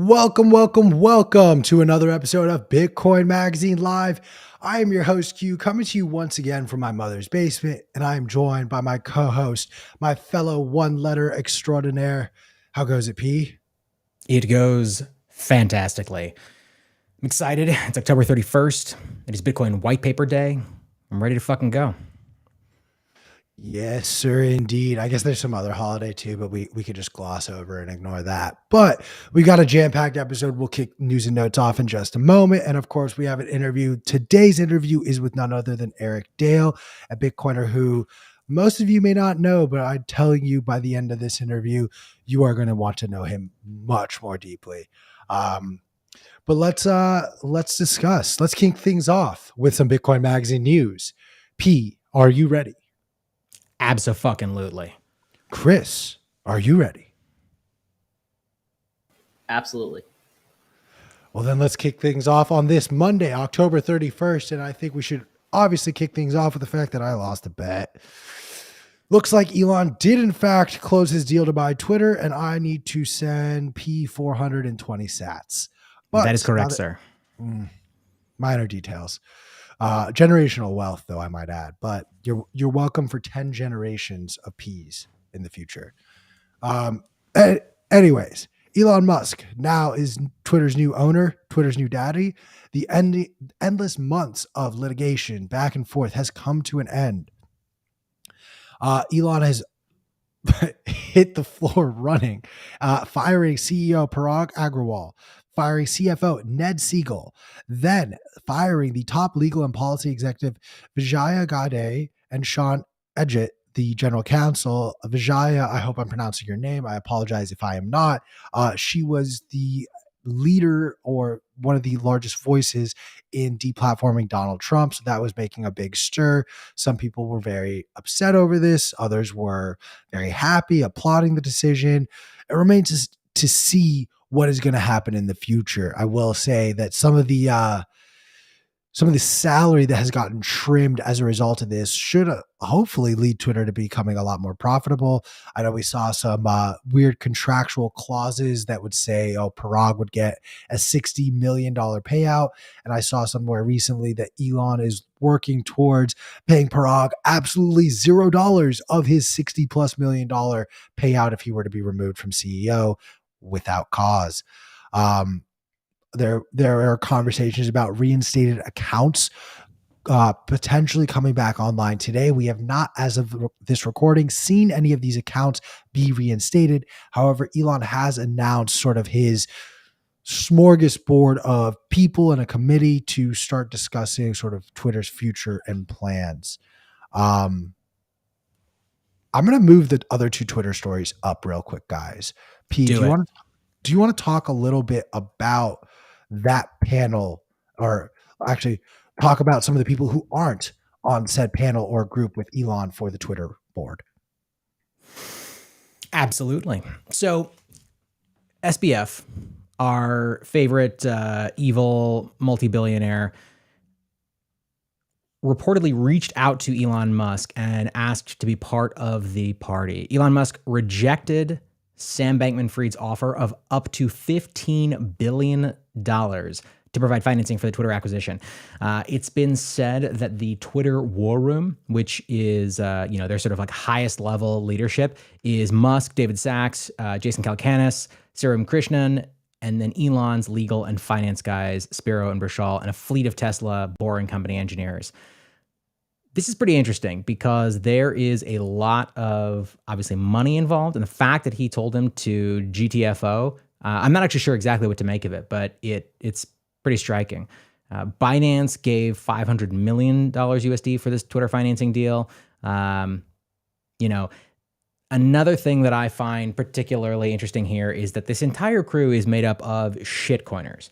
Welcome to another episode of Bitcoin Magazine Live. I am your host, Q, coming to you once again from my mother's basement, and I am joined by my co-host, my fellow one-letter extraordinaire. How goes it, P? It goes fantastically. I'm excited. It's October 31st. It is Bitcoin White Paper Day. I'm ready to fucking go. Yes, sir, indeed. I guess there's some other holiday too, but we could just gloss over and ignore that. But we got a jam-packed episode. We'll kick news and notes off in just a moment. And of course, we have an interview. Today's interview is with none other than Erik Dale, a Bitcoiner who most of you may not know, but I'm telling you by the end of this interview, you are going to want to know him much more deeply. But let's discuss. Let's kick things off with some Bitcoin Magazine news. P, are you ready? Abso-fucking-lutely. Chris, are you ready? Absolutely. Well, then let's kick things off on this Monday, October 31st. And I think we should obviously kick things off with the fact that I lost a bet. Looks like Elon did, in fact, close his deal to buy Twitter, and I need to send P 420 sats. But that is correct, sir. Minor details. Generational wealth, though, I might add. But you're welcome for 10 generations of P's in the future. Anyways, Elon Musk now is Twitter's new owner, Twitter's new daddy. The endless months of litigation back and forth has come to an end. Elon has hit the floor running, firing CEO Parag Agrawal, firing CFO Ned Siegel, then firing the top legal and policy executive Vijaya and Sean Edgett, the general counsel. Vijaya, I hope I'm pronouncing your name. I apologize if I am not. She was the leader or one of the largest voices in deplatforming Donald Trump. So that was making a big stir. Some people were very upset over this. Others were very happy, applauding the decision. It remains to see what is going to happen in the future. I will say that some of the salary that has gotten trimmed as a result of this should hopefully lead Twitter to becoming a lot more profitable. I know we saw some weird contractual clauses that would say, Parag would get a $60 million payout. And I saw somewhere recently that Elon is working towards paying Parag absolutely $0 of his $60+ million payout if he were to be removed from CEO without cause. There are conversations about reinstated accounts potentially coming back online today. We have not, as of this recording, seen any of these accounts be reinstated. However, Elon has announced sort of his smorgasbord of people and a committee to start discussing sort of Twitter's future and plans. I'm going to move the other two Twitter stories up real quick, guys. P, do you want to talk a little bit about that panel, or actually talk about some of the people who aren't on said panel or group with Elon for the Twitter board? Absolutely. So SBF, our favorite evil multi-billionaire, reportedly reached out to Elon Musk and asked to be part of the party. Elon Musk rejected Sam Bankman-Fried's offer of up to $15 billion to provide financing for the Twitter acquisition. It's been said that the Twitter war room, which is, their sort of like highest level leadership, is Musk, David Sachs, Jason Calacanis, Siram Krishnan, and then Elon's legal and finance guys, Spiro and Bershal, and a fleet of Tesla Boring Company engineers. This is pretty interesting because there is a lot of, obviously, money involved. And the fact that he told him to GTFO, I'm not actually sure exactly what to make of it, but it's pretty striking. Binance gave $500 million USD for this Twitter financing deal. Another thing that I find particularly interesting here is that this entire crew is made up of shitcoiners.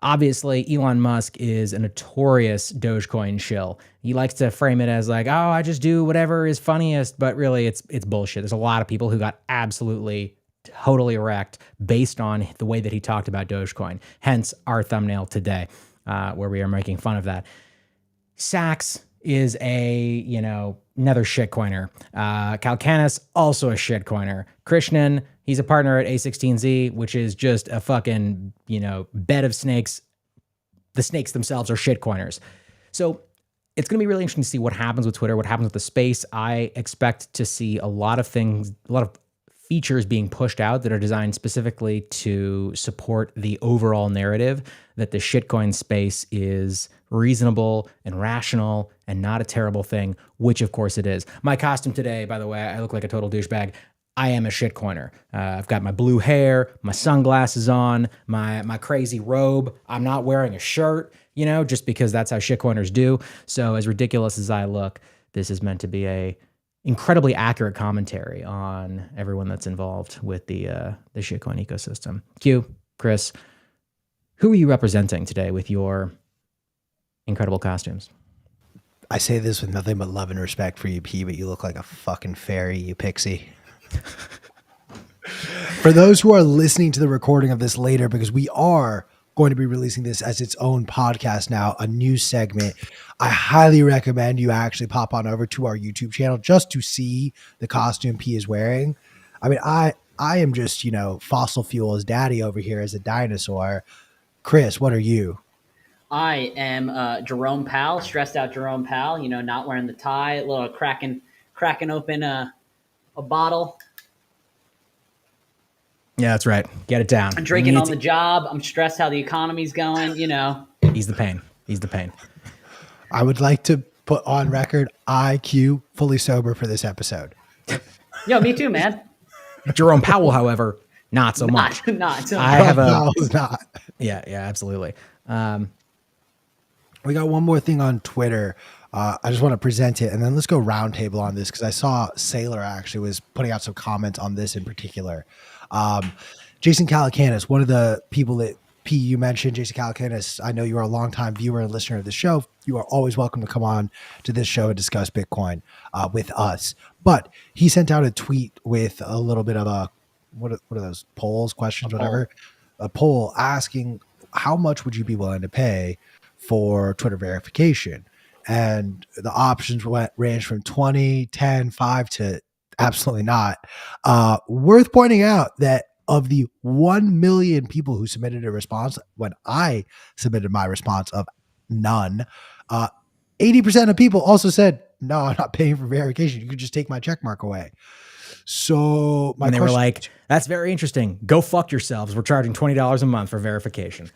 Obviously, Elon Musk is a notorious Dogecoin shill. He likes to frame it as like, I just do whatever is funniest, but really it's bullshit. There's a lot of people who got absolutely totally wrecked based on the way that he talked about Dogecoin. Hence our thumbnail today, where we are making fun of that. Sachs is a, another shitcoiner. Kalkanis, also a shitcoiner. Krishnan, he's a partner at A16Z, which is just a fucking, bed of snakes. The snakes themselves are shitcoiners. So it's going to be really interesting to see what happens with Twitter, what happens with the space. I expect to see a lot of things, a lot of features being pushed out that are designed specifically to support the overall narrative that the shitcoin space is reasonable and rational and not a terrible thing, which of course it is. My costume today, by the way, I look like a total douchebag. I am a shitcoiner. I've got my blue hair, my sunglasses on, my crazy robe. I'm not wearing a shirt, just because that's how shitcoiners do. So as ridiculous as I look, this is meant to be a incredibly accurate commentary on everyone that's involved with the shitcoin ecosystem. Q, Chris, who are you representing today with your incredible costumes? I say this with nothing but love and respect for you, P, but you look like a fucking fairy, you pixie. For those who are listening to the recording of this later, because we are going to be releasing this as its own podcast now, a new segment, I highly recommend you actually pop on over to our YouTube channel just to see the costume P is wearing. I mean, I am just, fossil fuel as daddy over here as a dinosaur. Chris, what are you? I am Jerome Powell, stressed out Jerome Powell, not wearing the tie, a little cracking open a bottle. Yeah, that's right. Get it down. I'm drinking on the job. I'm stressed how the economy's going, He's the pain. He's the pain. I would like to put on record, IQ fully sober for this episode. Yo, me too, man. Jerome Powell, however, not so much. Not so much. I have not. Yeah, absolutely. We got one more thing on Twitter. I just want to present it, and then let's go roundtable on this because I saw Sailor actually was putting out some comments on this in particular. Jason Calacanis, one of the people that P you mentioned, Jason Calacanis, I know you are a longtime viewer and listener of the show. You are always welcome to come on to this show and discuss Bitcoin with us. But he sent out a tweet with a little bit of a, what are those polls, questions, whatever, a poll asking how much would you be willing to pay for Twitter verification? And the options ranged from 20, 10, 5 to absolutely not. Worth pointing out that of the 1 million people who submitted a response, when I submitted my response of none, 80% of people also said, no, I'm not paying for verification. You could just take my check mark away. So they were like, that's very interesting. Go fuck yourselves. We're charging $20 a month for verification.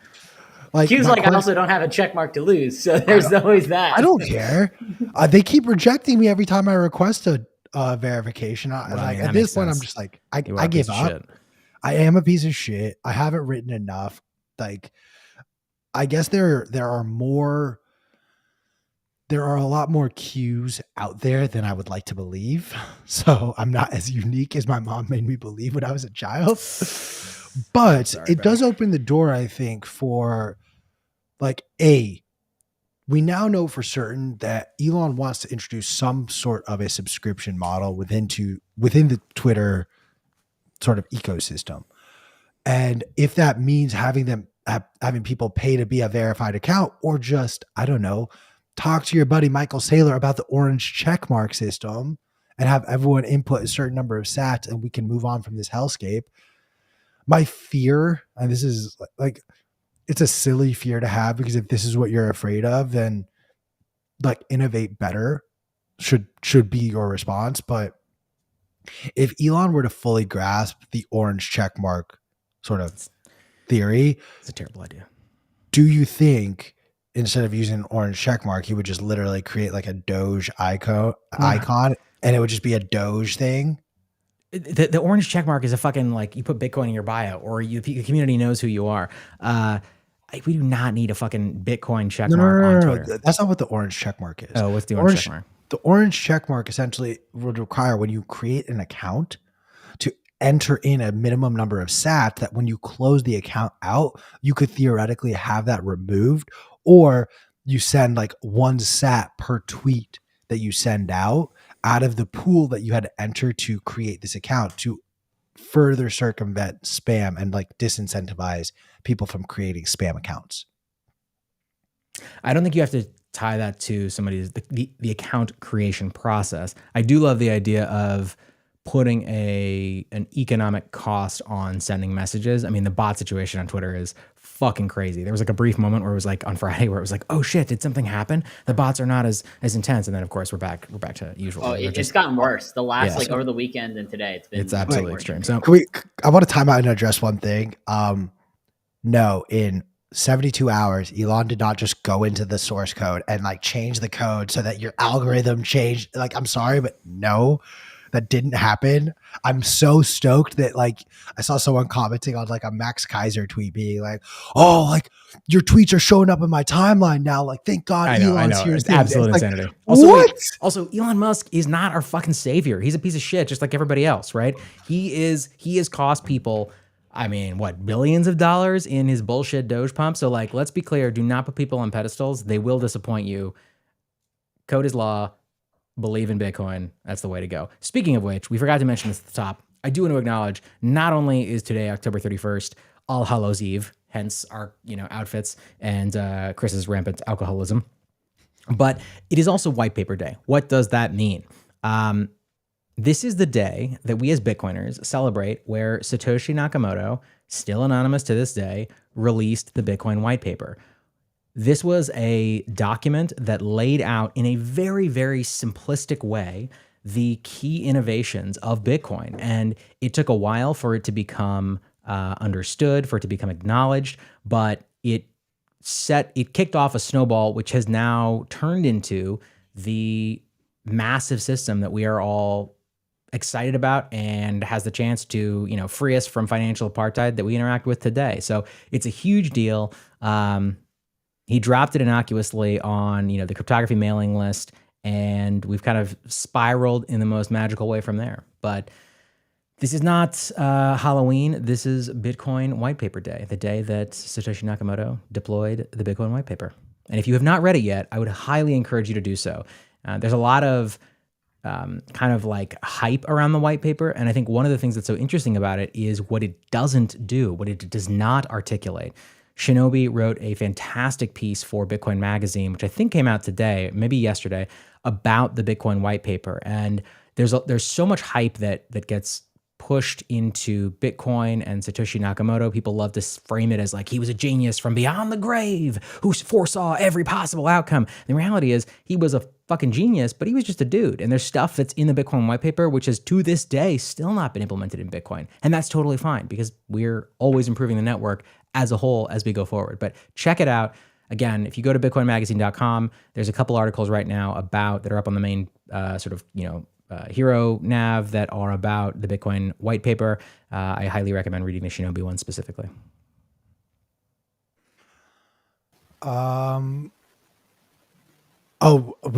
Q's like, I also don't have a check mark to lose. So there's always that. I don't care. They keep rejecting me every time I request a verification. At this point, I'm just like, I give up. I am a piece of shit. I haven't written enough. I guess there are a lot more Qs out there than I would like to believe. So I'm not as unique as my mom made me believe when I was a child. But it does open the door, I think, for we now know for certain that Elon wants to introduce some sort of a subscription model within the Twitter sort of ecosystem. And if that means having people pay to be a verified account, or just, I don't know, talk to your buddy Michael Saylor about the orange checkmark system and have everyone input a certain number of sats and we can move on from this hellscape. My fear, and this is it's a silly fear to have, because if this is what you're afraid of, then innovate better should be your response. But if Elon were to fully grasp the orange checkmark sort of theory, it's a terrible idea. Do you think instead of using an orange checkmark, he would just literally create like a Doge icon and it would just be a Doge thing? The orange checkmark is a fucking, you put Bitcoin in your bio, or the community knows who you are. We do not need a fucking Bitcoin checkmark on Twitter. No. That's not what the orange checkmark is. Oh, what's the orange checkmark? The orange checkmark essentially would require, when you create an account, to enter in a minimum number of sats that when you close the account out, you could theoretically have that removed, or you send 1 sat per tweet that you send out of the pool that you had to enter to create this account, to further circumvent spam and disincentivize people from creating spam accounts. I don't think you have to tie that to somebody's the account creation process. I do love the idea of putting an economic cost on sending messages. I mean, the bot situation on Twitter is fucking crazy. There was like a brief moment where it was like on Friday where it was like, oh shit, did something happen? The bots are not as intense. And then of course we're back to usual. Oh, it's gotten worse. The last over the weekend and today, it's absolutely extreme. So I want to time out and address one thing. No, in 72 hours, Elon did not just go into the source code and like change the code so that your algorithm changed. Like, I'm sorry, but no, that didn't happen. I'm so stoked that like I saw someone commenting on like a Max Kaiser tweet being like, oh, like your tweets are showing up in my timeline now. Like, thank God Elon's here. It's absolute insanity. Like, what? Also, Elon Musk is not our fucking savior. He's a piece of shit, just like everybody else, right? He has cost people, I mean, what, billions of dollars in his bullshit Doge pump. So like, let's be clear. Do not put people on pedestals. They will disappoint you. Code is law. Believe in Bitcoin. That's the way to go. Speaking of which, we forgot to mention this at the top. I do want to acknowledge not only is today October 31st, All Hallows Eve, hence our outfits and Chris's rampant alcoholism, but it is also White Paper Day. What does that mean? This is the day that we as Bitcoiners celebrate where Satoshi Nakamoto, still anonymous to this day, released the Bitcoin white paper. This was a document that laid out in a very, very simplistic way the key innovations of Bitcoin. And it took a while for it to become understood, for it to become acknowledged, but it kicked off a snowball, which has now turned into the massive system that we are all excited about and has the chance to, free us from financial apartheid that we interact with today. So it's a huge deal. He dropped it innocuously on, the cryptography mailing list, and we've kind of spiraled in the most magical way from there. But this is not Halloween. This is Bitcoin White Paper Day, the day that Satoshi Nakamoto deployed the Bitcoin white paper. And if you have not read it yet, I would highly encourage you to do so. There's a lot of kind of like hype around the white paper. And I think one of the things that's so interesting about it is what it doesn't do, what it does not articulate. Shinobi wrote a fantastic piece for Bitcoin Magazine, which I think came out today, maybe yesterday, about the Bitcoin white paper. And there's so much hype that gets pushed into Bitcoin and Satoshi Nakamoto. People love to frame it as like he was a genius from beyond the grave who foresaw every possible outcome. The reality is he was a fucking genius, but he was just a dude. And there's stuff that's in the Bitcoin white paper, which has to this day still not been implemented in Bitcoin. And that's totally fine because we're always improving the network as a whole as we go forward. But check it out. Again, if you go to bitcoinmagazine.com, there's a couple articles right now that are up on the main hero nav that are about the Bitcoin white paper. I highly recommend reading the Shinobi one specifically. We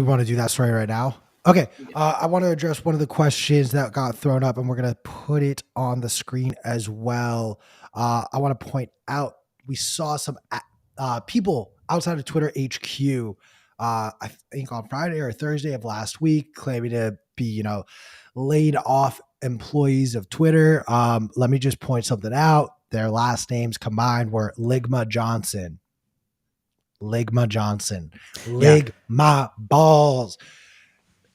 want to do that story right now? Okay. I want to address one of the questions that got thrown up, and we're going to put it on the screen as well. I want to point out, we saw some people outside of Twitter HQ, I think on Friday or Thursday of last week, claiming to be, laid off employees of Twitter. Let me just point something out. Their last names combined were Ligma Johnson. Ligma balls.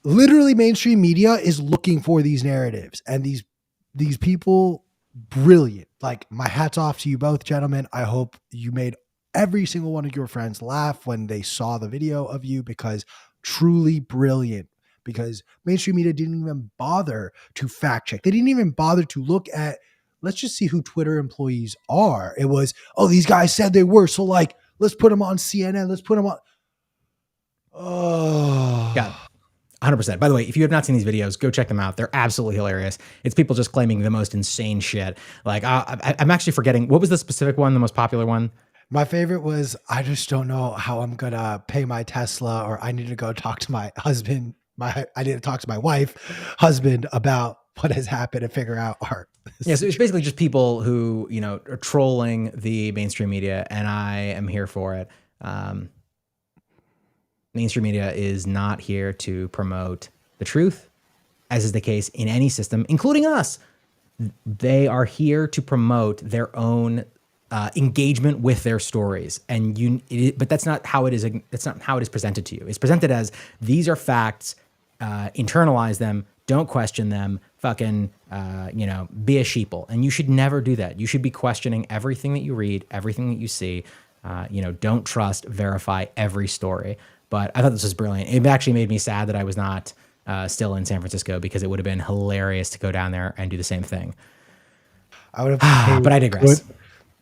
Literally, mainstream media is looking for these narratives, and these people, brilliant. Like, my hat's off to you both, gentlemen. I hope you made every single one of your friends laugh when they saw the video of you, because truly brilliant. Because mainstream media didn't even bother to fact check. They didn't even bother to look at, let's just see who Twitter employees are. It was, oh, these guys said they were, so like, let's put them on CNN. Let's put them on. Oh. Yeah, 100%. By the way, if you have not seen these videos, go check them out. They're absolutely hilarious. It's people just claiming the most insane shit. Like, I'm actually forgetting, what was the specific one, the most popular one? My favorite was, I just don't know how I'm going to pay my Tesla, or I need to go talk to my husband. I need to talk to my husband about what has happened and figure out art. Yeah, so it's basically just people who, are trolling the mainstream media, and I am here for it. Mainstream media is not here to promote the truth, as is the case in any system, including us. They are here to promote their own engagement with their stories, and but that's not how it is. That's not how it is presented to you. It's presented as these are facts. Internalize them. Don't question them. Fucking, be a sheeple. And you should never do that. You should be questioning everything that you read, everything that you see. Don't trust, verify every story. But I thought this was brilliant. It actually made me sad that I was not still in San Francisco, because it would have been hilarious to go down there and do the same thing. I would have paid But I digress.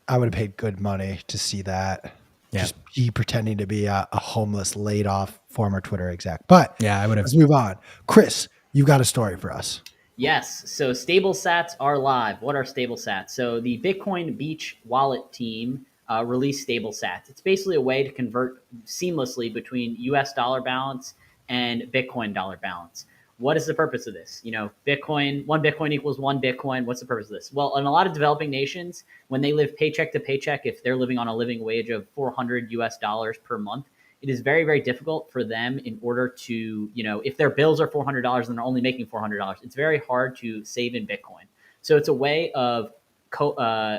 I would have paid good money to see that. Yeah. Just he pretending to be a homeless, laid off former Twitter exec. But Yeah, I would have. let's move on. Chris, you got a story for us. Yes. So Stablesats are live. What are Stablesats? So the Bitcoin Beach wallet team released Stablesats. It's basically a way to convert seamlessly between US dollar balance and Bitcoin dollar balance. What is the purpose of this? Bitcoin, one Bitcoin equals one Bitcoin. What's the purpose of this? Well, in a lot of developing nations, when they live paycheck to paycheck, if they're living on a living wage of 400 US dollars per month, it is very, very difficult for them in order to, if their bills are $400 and they're only making $400, it's very hard to save in Bitcoin. So it's a way of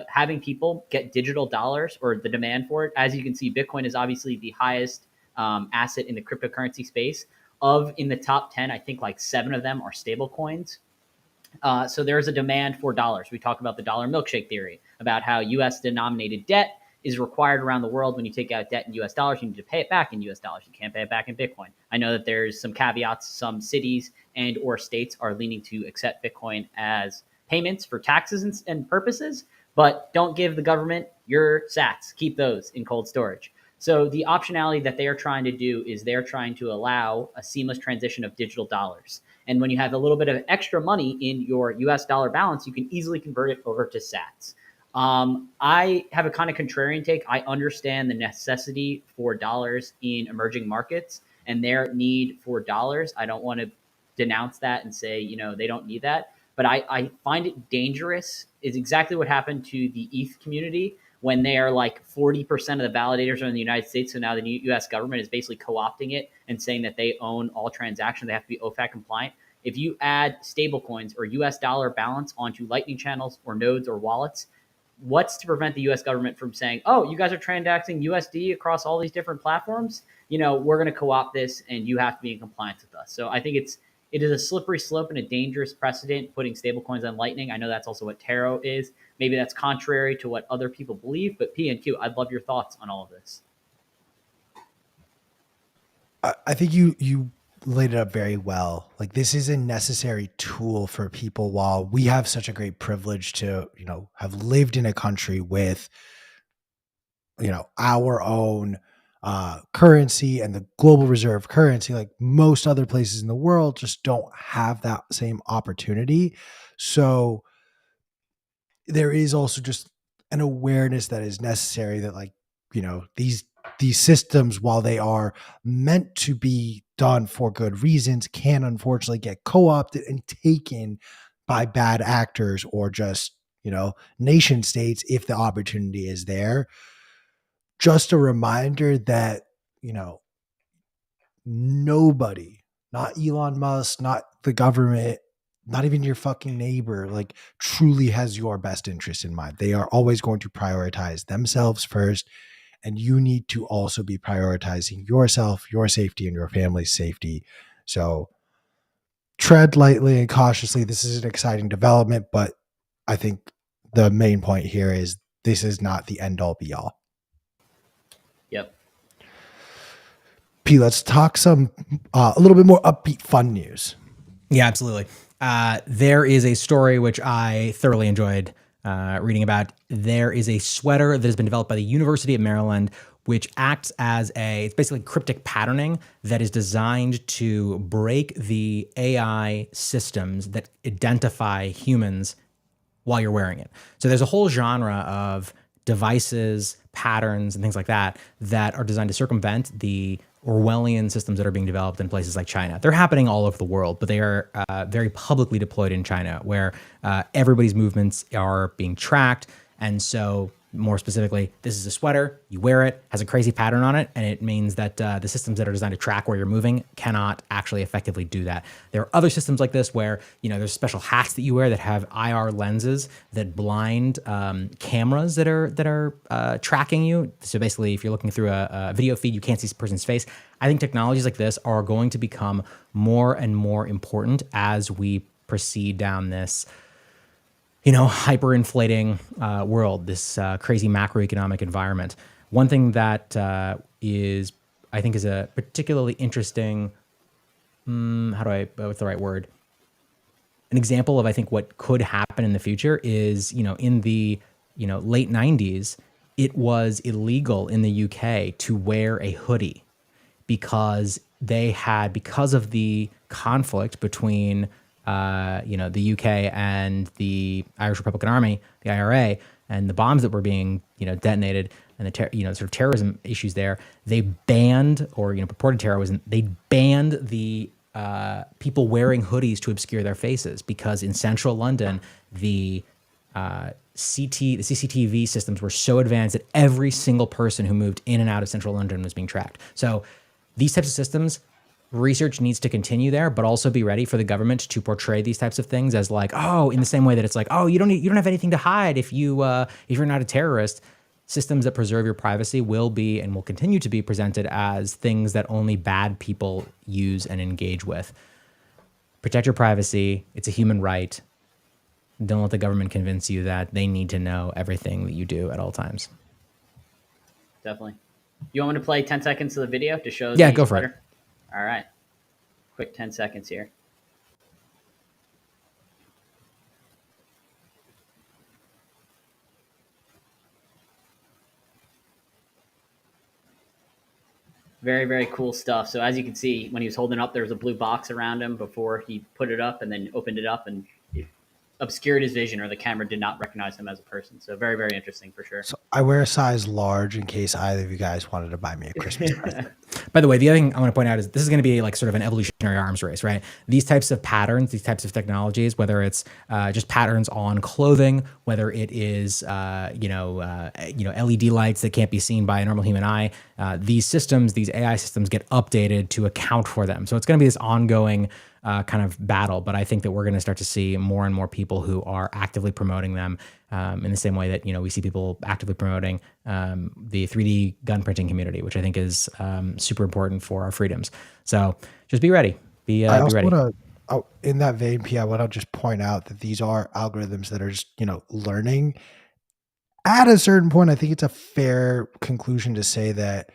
having people get digital dollars, or the demand for it. As you can see, Bitcoin is obviously the highest asset in the cryptocurrency space. In the top 10, I think like 7 of them are stable coins. So there's a demand for dollars. We talk about the dollar milkshake theory, about how US denominated debt is required around the world. When you take out debt in US dollars, you need to pay it back in US dollars. You can't pay it back in Bitcoin. I know that there's some caveats. Some cities and or states are leaning to accept Bitcoin as payments for taxes and purposes, but don't give the government your sats. Keep those in cold storage. So the optionality that they are trying to do is they're trying to allow a seamless transition of digital dollars. And when you have a little bit of extra money in your US dollar balance, you can easily convert it over to sats. I have a kind of contrarian take. I understand the necessity for dollars in emerging markets and their need for dollars. I don't want to denounce that and say, they don't need that. But I find it dangerous. It's exactly what happened to the ETH community when they are like 40% of the validators are in the United States. So now the US government is basically co-opting it and saying that they own all transactions. They have to be OFAC compliant. If you add stablecoins or US dollar balance onto Lightning channels or nodes or wallets, what's to prevent the US government from saying, oh, you guys are transacting USD across all these different platforms? We're going to co-opt this and you have to be in compliance with us. So I think it is a slippery slope and a dangerous precedent putting stablecoins on Lightning. I know that's also what Taro is. Maybe that's contrary to what other people believe, but P and Q, I'd love your thoughts on all of this. I think you laid it up very well. Like, this is a necessary tool for people. While we have such a great privilege to, have lived in a country with, our own currency and the global reserve currency, like most other places in the world just don't have that same opportunity. So there is also just an awareness that is necessary that, like, these systems, while they are meant to be done for good reasons, can unfortunately get co-opted and taken by bad actors or just, nation states if the opportunity is there. Just a reminder that, nobody, not Elon Musk, not the government, not even your fucking neighbor, like, truly has your best interest in mind. They are always going to prioritize themselves first. And you need to also be prioritizing yourself, your safety, and your family's safety. So tread lightly and cautiously. This is an exciting development, but I think the main point here is this is not the end all be all. Yep. P, let's talk a little bit more upbeat, fun news. Yeah, absolutely. There is a story which I thoroughly enjoyed reading about. There is a sweater that has been developed by the University of Maryland, which acts as it's basically cryptic patterning that is designed to break the AI systems that identify humans while you're wearing it. So there's a whole genre of devices, patterns, and things like that are designed to circumvent the Orwellian systems that are being developed in places like China. They're happening all over the world, but they are very publicly deployed in China, where everybody's movements are being tracked. And so More specifically, this is a sweater, you wear it, has a crazy pattern on it, and it means that the systems that are designed to track where you're moving cannot actually effectively do that. There are other systems like this where, there's special hats that you wear that have IR lenses that blind cameras that are tracking you. So basically, if you're looking through a video feed, you can't see a person's face. I think technologies like this are going to become more and more important as we proceed down this hyperinflating world, this crazy macroeconomic environment. One thing that I think is a particularly interesting, what's the right word? An example of, I think, what could happen in the future is, in the, late 90s, it was illegal in the UK to wear a hoodie because of the conflict between the UK and the Irish Republican Army, the IRA, and the bombs that were being, detonated, and the sort of terrorism issues there. They banned, or purported terrorism. They banned the people wearing hoodies to obscure their faces because in central London, the CCTV systems were so advanced that every single person who moved in and out of central London was being tracked. So these types of systems, research needs to continue there, but also be ready for the government to portray these types of things as like, in the same way that it's like, you don't have anything to hide if you're not a terrorist. Systems that preserve your privacy will be and will continue to be presented as things that only bad people use and engage with. Protect your privacy. It's a human right. Don't let the government convince you that they need to know everything that you do at all times. Definitely. You want me to play 10 seconds of the video to show? Yeah, go for it. All right. Quick 10 seconds here. Very, very cool stuff. So as you can see, when he was holding up, there was a blue box around him before he put it up and then opened it up, and it obscured his vision, or the camera did not recognize him as a person. So very, very interesting for sure. So I wear a size large in case either of you guys wanted to buy me a Christmas present. By the way, the other thing I want to point out is this is going to be like sort of an evolutionary arms race, right? These types of patterns, these types of technologies, whether it's just patterns on clothing, whether it is LED lights that can't be seen by a normal human eye, these systems, these AI systems, get updated to account for them. So it's going to be this ongoing kind of battle, but I think that we're going to start to see more and more people who are actively promoting them in the same way that we see people actively promoting the 3D gun printing community, which I think is super important for our freedoms. So just be ready. Be ready. In that vein, P, I want to just point out that these are algorithms that are just learning. At a certain point, I think it's a fair conclusion to say that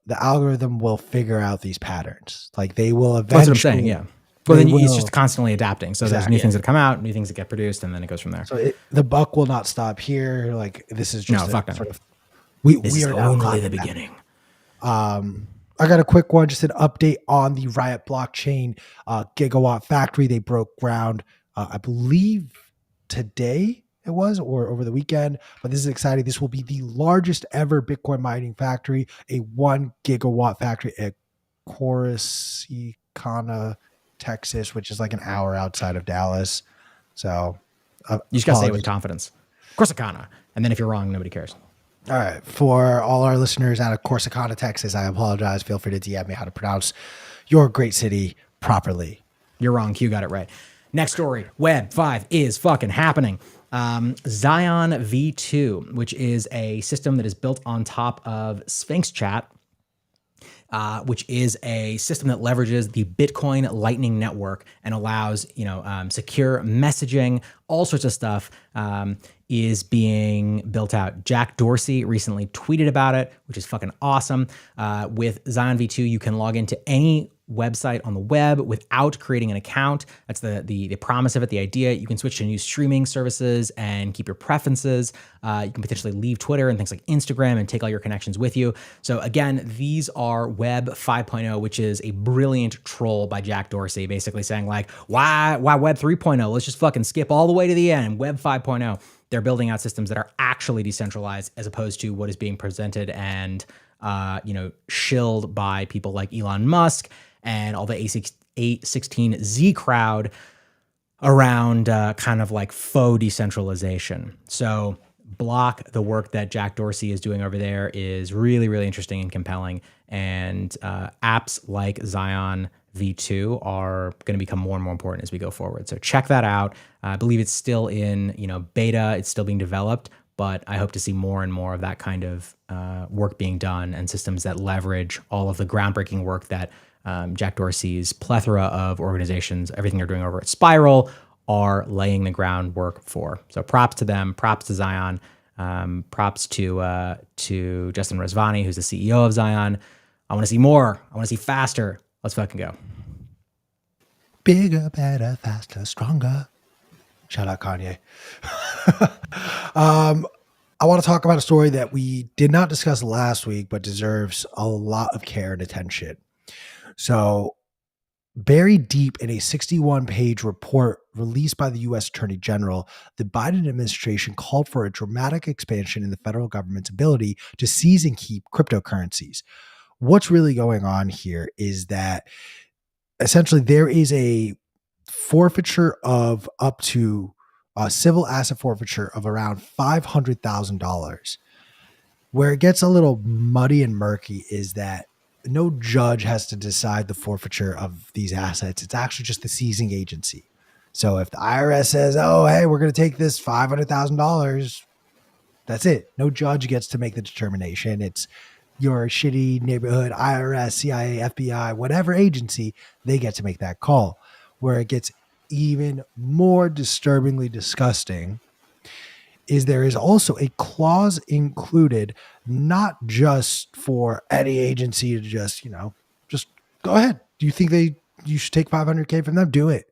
the algorithm will figure out these patterns. Like they will eventually. That's what I'm saying. Yeah. Well, then it's just constantly adapting. So there's new things that come out, new things that get produced, and then it goes from there. So the buck will not stop here. Like this is just sort of. This is only the beginning. I got a quick one, just an update on the Riot blockchain Gigawatt factory. They broke ground, I believe today it was, or over the weekend, but this is exciting. This will be the largest ever Bitcoin mining factory, a 1 gigawatt factory at Corsicana, Texas, which is like an hour outside of Dallas. So you just gotta say it with confidence. Corsicana. And then if you're wrong, nobody cares. All right. For all our listeners out of Corsicana, Texas, I apologize. Feel free to DM me how to pronounce your great city properly. You're wrong. Q got it right. Next story. Web 5 is fucking happening. Zion V2, which is a system that is built on top of Sphinx Chat, which is a system that leverages the Bitcoin Lightning Network and allows, secure messaging, all sorts of stuff, is being built out. Jack Dorsey recently tweeted about it, which is fucking awesome. With Zion V2, you can log into any website on the web without creating an account. That's the promise of it, the idea. You can switch to new streaming services and keep your preferences. You can potentially leave Twitter and things like Instagram and take all your connections with you. So again, these are Web 5.0, which is a brilliant troll by Jack Dorsey, basically saying like, why Web 3.0? Let's just fucking skip all the way to the end. Web 5.0. They're building out systems that are actually decentralized as opposed to what is being presented and shilled by people like Elon Musk and all the A16Z crowd around kind of like faux decentralization. So block, the work that Jack Dorsey is doing over there is really, really interesting and compelling. And apps like Zion V2 are going to become more and more important as we go forward. So check that out. I believe it's still in beta. It's still being developed, but I hope to see more and more of that kind of work being done and systems that leverage all of the groundbreaking work that Jack Dorsey's plethora of organizations, everything they're doing over at Spiral, are laying the groundwork for. So props to them, props to Zion, props to Justin Rezvani, who's the CEO of Zion. I want to see more. I want to see faster. Let's fucking go. Bigger, better, faster, stronger. Shout out Kanye. I want to talk about a story that we did not discuss last week, but deserves a lot of care and attention. So, buried deep in a 61-page report released by the U.S. Attorney General, the Biden administration called for a dramatic expansion in the federal government's ability to seize and keep cryptocurrencies. What's really going on here is that essentially there is a forfeiture of up to a civil asset forfeiture of around $500,000. Where it gets a little muddy and murky is that no judge has to decide the forfeiture of these assets. It's actually just the seizing agency. So if the IRS says, oh, hey, we're going to take this $500,000, that's it. No judge gets to make the determination. It's your shitty neighborhood IRS, CIA, FBI, whatever agency, they get to make that call. Where it gets even more disturbingly disgusting is there is also a clause included, not just for any agency to just go ahead. Do you think you should take $500K from them? Do it.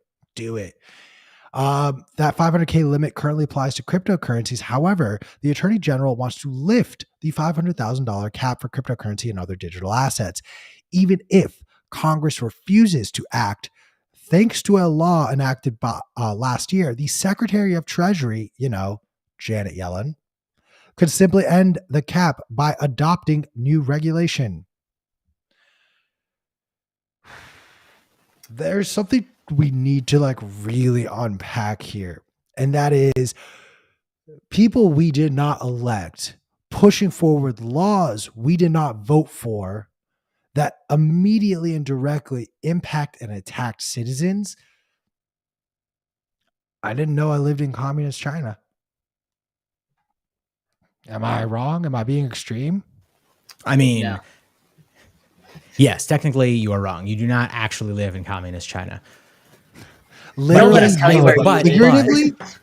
That $500K limit currently applies to cryptocurrencies. However, the Attorney General wants to lift the $500,000 cap for cryptocurrency and other digital assets, even if Congress refuses to act. Thanks to a law enacted last year, the Secretary of Treasury, Janet Yellen, could simply end the cap by adopting new regulation. There's something we need to really unpack here, and that is people we did not elect pushing forward laws we did not vote for that immediately and directly impact and attack citizens. I didn't know I lived in communist China. Am I wrong? Am I being extreme? I mean, No. Yes, technically you are wrong. You do not actually live in communist China. Literally, let us tell you where you live.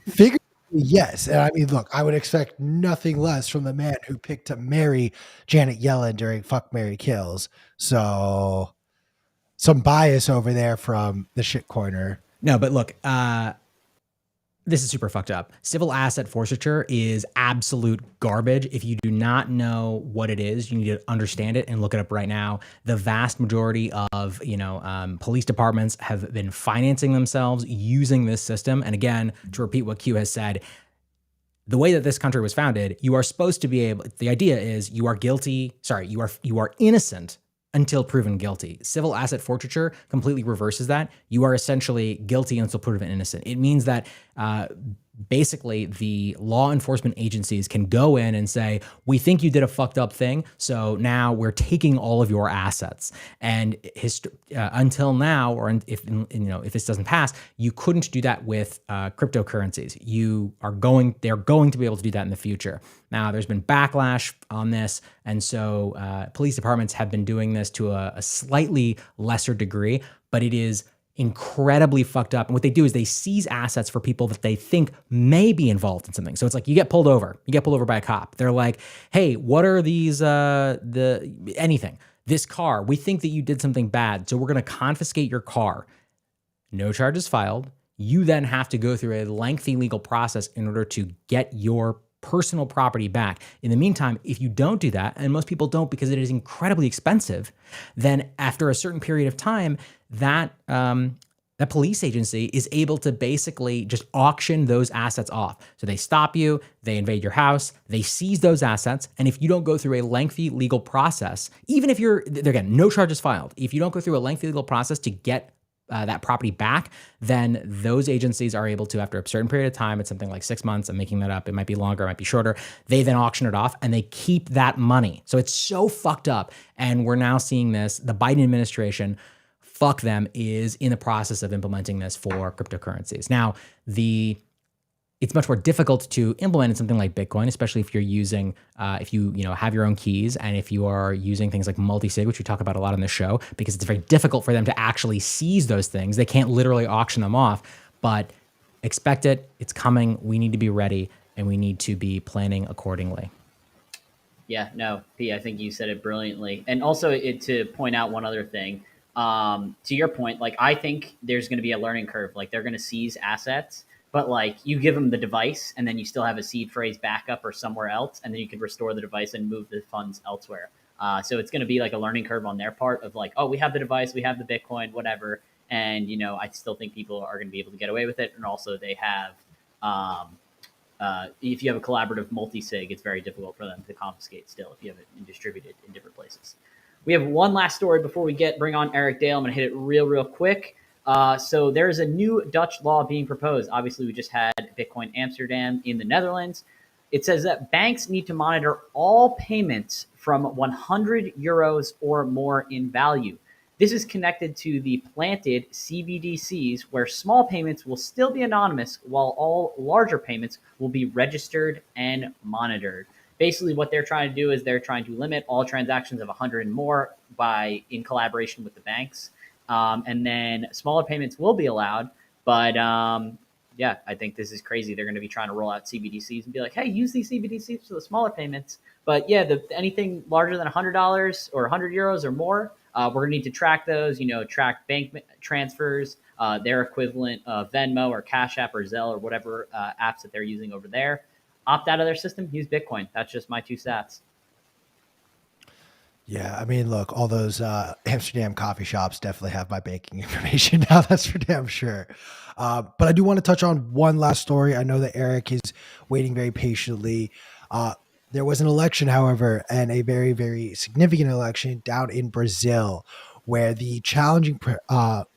figuratively, yes. And I mean, look, I would expect nothing less from the man who picked to marry Janet Yellen during Fuck, Marry, Kills. So some bias over there from the shit corner. No, but look, this is super fucked up. Civil asset forfeiture is absolute garbage. If you do not know what it is, you need to understand it and look it up right now. The vast majority of police departments have been financing themselves using this system. And again, to repeat what Q has said, the way that this country was founded, you are supposed to be able. The idea is you are guilty. Sorry, you are innocent until proven guilty. Civil asset forfeiture completely reverses that. You are essentially guilty until proven innocent. It means that basically the law enforcement agencies can go in and say, we think you did a fucked up thing, so now we're taking all of your assets. And until now, or if this doesn't pass, you couldn't do that with cryptocurrencies. They're going to be able to do that in the future. Now, there's been backlash on this, and so police departments have been doing this to a slightly lesser degree, but it is incredibly fucked up. And what they do is they seize assets for people that they think may be involved in something. So it's like you get pulled over by a cop. They're like, hey, what are these, anything, this car, we think that you did something bad, so we're going to confiscate your car. No charges filed. You then have to go through a lengthy legal process in order to get your personal property back. In the meantime, if you don't do that, and most people don't because it is incredibly expensive, then after a certain period of time, that police agency is able to basically just auction those assets off. So they stop you, they invade your house, they seize those assets, and if you don't go through a lengthy legal process, even if again, no charges filed, if you don't go through a lengthy legal process to get that property back, then those agencies are able to, after a certain period of time, it's something like 6 months, I'm making that up, it might be longer, it might be shorter, they then auction it off and they keep that money. So it's so fucked up. And we're now seeing this, the Biden administration, fuck them, is in the process of implementing this for cryptocurrencies. Now, it's much more difficult to implement in something like Bitcoin, especially if you're using, if you have your own keys, and if you are using things like multi-sig, which we talk about a lot on the show, because it's very difficult for them to actually seize those things. They can't literally auction them off, but expect it. It's coming. We need to be ready, and we need to be planning accordingly. Yeah, no, P, I think you said it brilliantly. And also to point out one other thing, to your point, like I think there's going to be a learning curve. Like they're going to seize assets, but like you give them the device and then you still have a seed phrase backup or somewhere else, and then you can restore the device and move the funds elsewhere. So it's going to be like a learning curve on their part of like, oh, we have the device, we have the Bitcoin, whatever. And, I still think people are going to be able to get away with it. And also they have, if you have a collaborative multi-sig, it's very difficult for them to confiscate still if you have it distributed in different places. We have one last story before we bring on Erik Dale. I'm going to hit it real quick. So there's a new Dutch law being proposed. Obviously, we just had Bitcoin Amsterdam in the Netherlands. It says that banks need to monitor all payments from 100 euros or more in value. This is connected to the planted CBDCs, where small payments will still be anonymous, while all larger payments will be registered and monitored. Basically, what they're trying to do is they're trying to limit all transactions of 100 and more in collaboration with the banks. And then smaller payments will be allowed. But yeah, I think this is crazy. They're going to be trying to roll out CBDCs and be like, hey, use these CBDCs for the smaller payments. But yeah, anything larger than $100 or 100 euros or more, we're going to need to track those, track bank transfers, their equivalent of Venmo or Cash App or Zelle or whatever apps that they're using over there. Opt out of their system, use Bitcoin. That's just my 2 stats. Yeah, I mean, look, all those Amsterdam coffee shops definitely have my banking information now. That's for damn sure. But I do want to touch on one last story. I know that Erik is waiting very patiently. There was an election, however, and a very, very significant election down in Brazil, where the challenging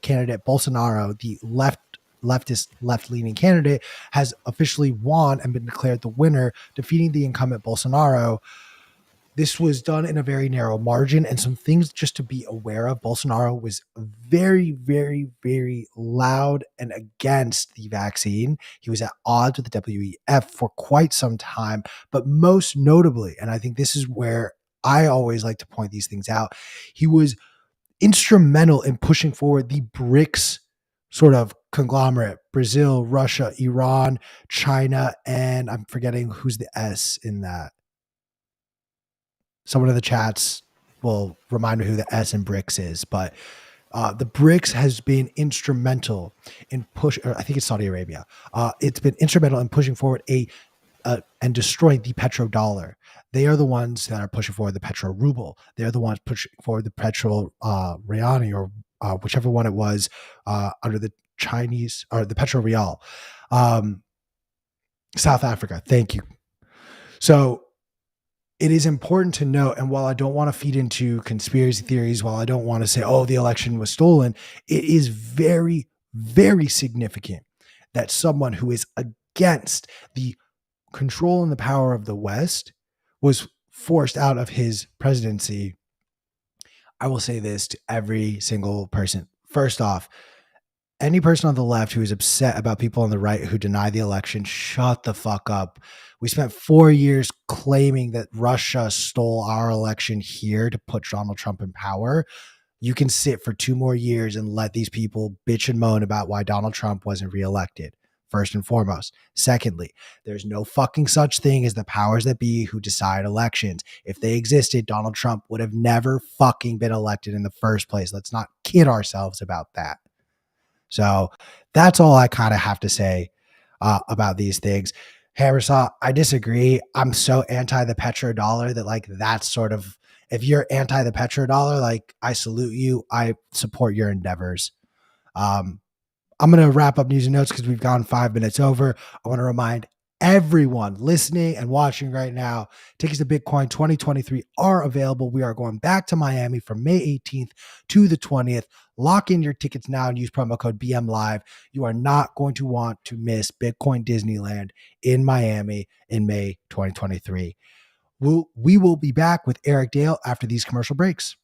candidate Bolsonaro, the leftist, left-leaning candidate, has officially won and been declared the winner, defeating the incumbent Bolsonaro. This was done in a very narrow margin, and some things just to be aware of. Bolsonaro was very, very, very loud and against the vaccine. He was at odds with the WEF for quite some time, but most notably, and I think this is where I always like to point these things out, he was instrumental in pushing forward the BRICS sort of conglomerate: Brazil, Russia, Iran, China, and I'm forgetting who's the S in that. Someone in the chats will remind me who the S in BRICS is, but the BRICS has been instrumental in I think it's Saudi Arabia. It's been instrumental in pushing forward and destroying the petrodollar. They are the ones that are pushing forward the petro ruble. They're the ones pushing forward the petro reani, or whichever one it was under the Chinese, or the petro real. South Africa. Thank you. So it is important to note, and while I don't want to feed into conspiracy theories, while I don't want to say, oh, the election was stolen, it is very, very significant that someone who is against the control and the power of the West was forced out of his presidency. I will say this to every single person. First off, any person on the left who is upset about people on the right who deny the election, shut the fuck up. We spent 4 years claiming that Russia stole our election here to put Donald Trump in power. You can sit for 2 more years and let these people bitch and moan about why Donald Trump wasn't reelected, first and foremost. Secondly, there's no fucking such thing as the powers that be who decide elections. If they existed, Donald Trump would have never fucking been elected in the first place. Let's not kid ourselves about that. So that's all I kind of have to say about these things. Hammersaw, I disagree. I'm so anti the petrodollar that, like, that's sort of, if you're anti the petrodollar, like, I salute you. I support your endeavors. I'm going to wrap up news and notes because we've gone 5 minutes over. I want to remind everyone listening and watching right now, tickets to Bitcoin 2023 are available. We are going back to Miami from May 18th to the 20th. Lock in your tickets now and use promo code BMLive. You are not going to want to miss Bitcoin Disneyland in Miami in May 2023. We will be back with Erik Dale after these commercial breaks.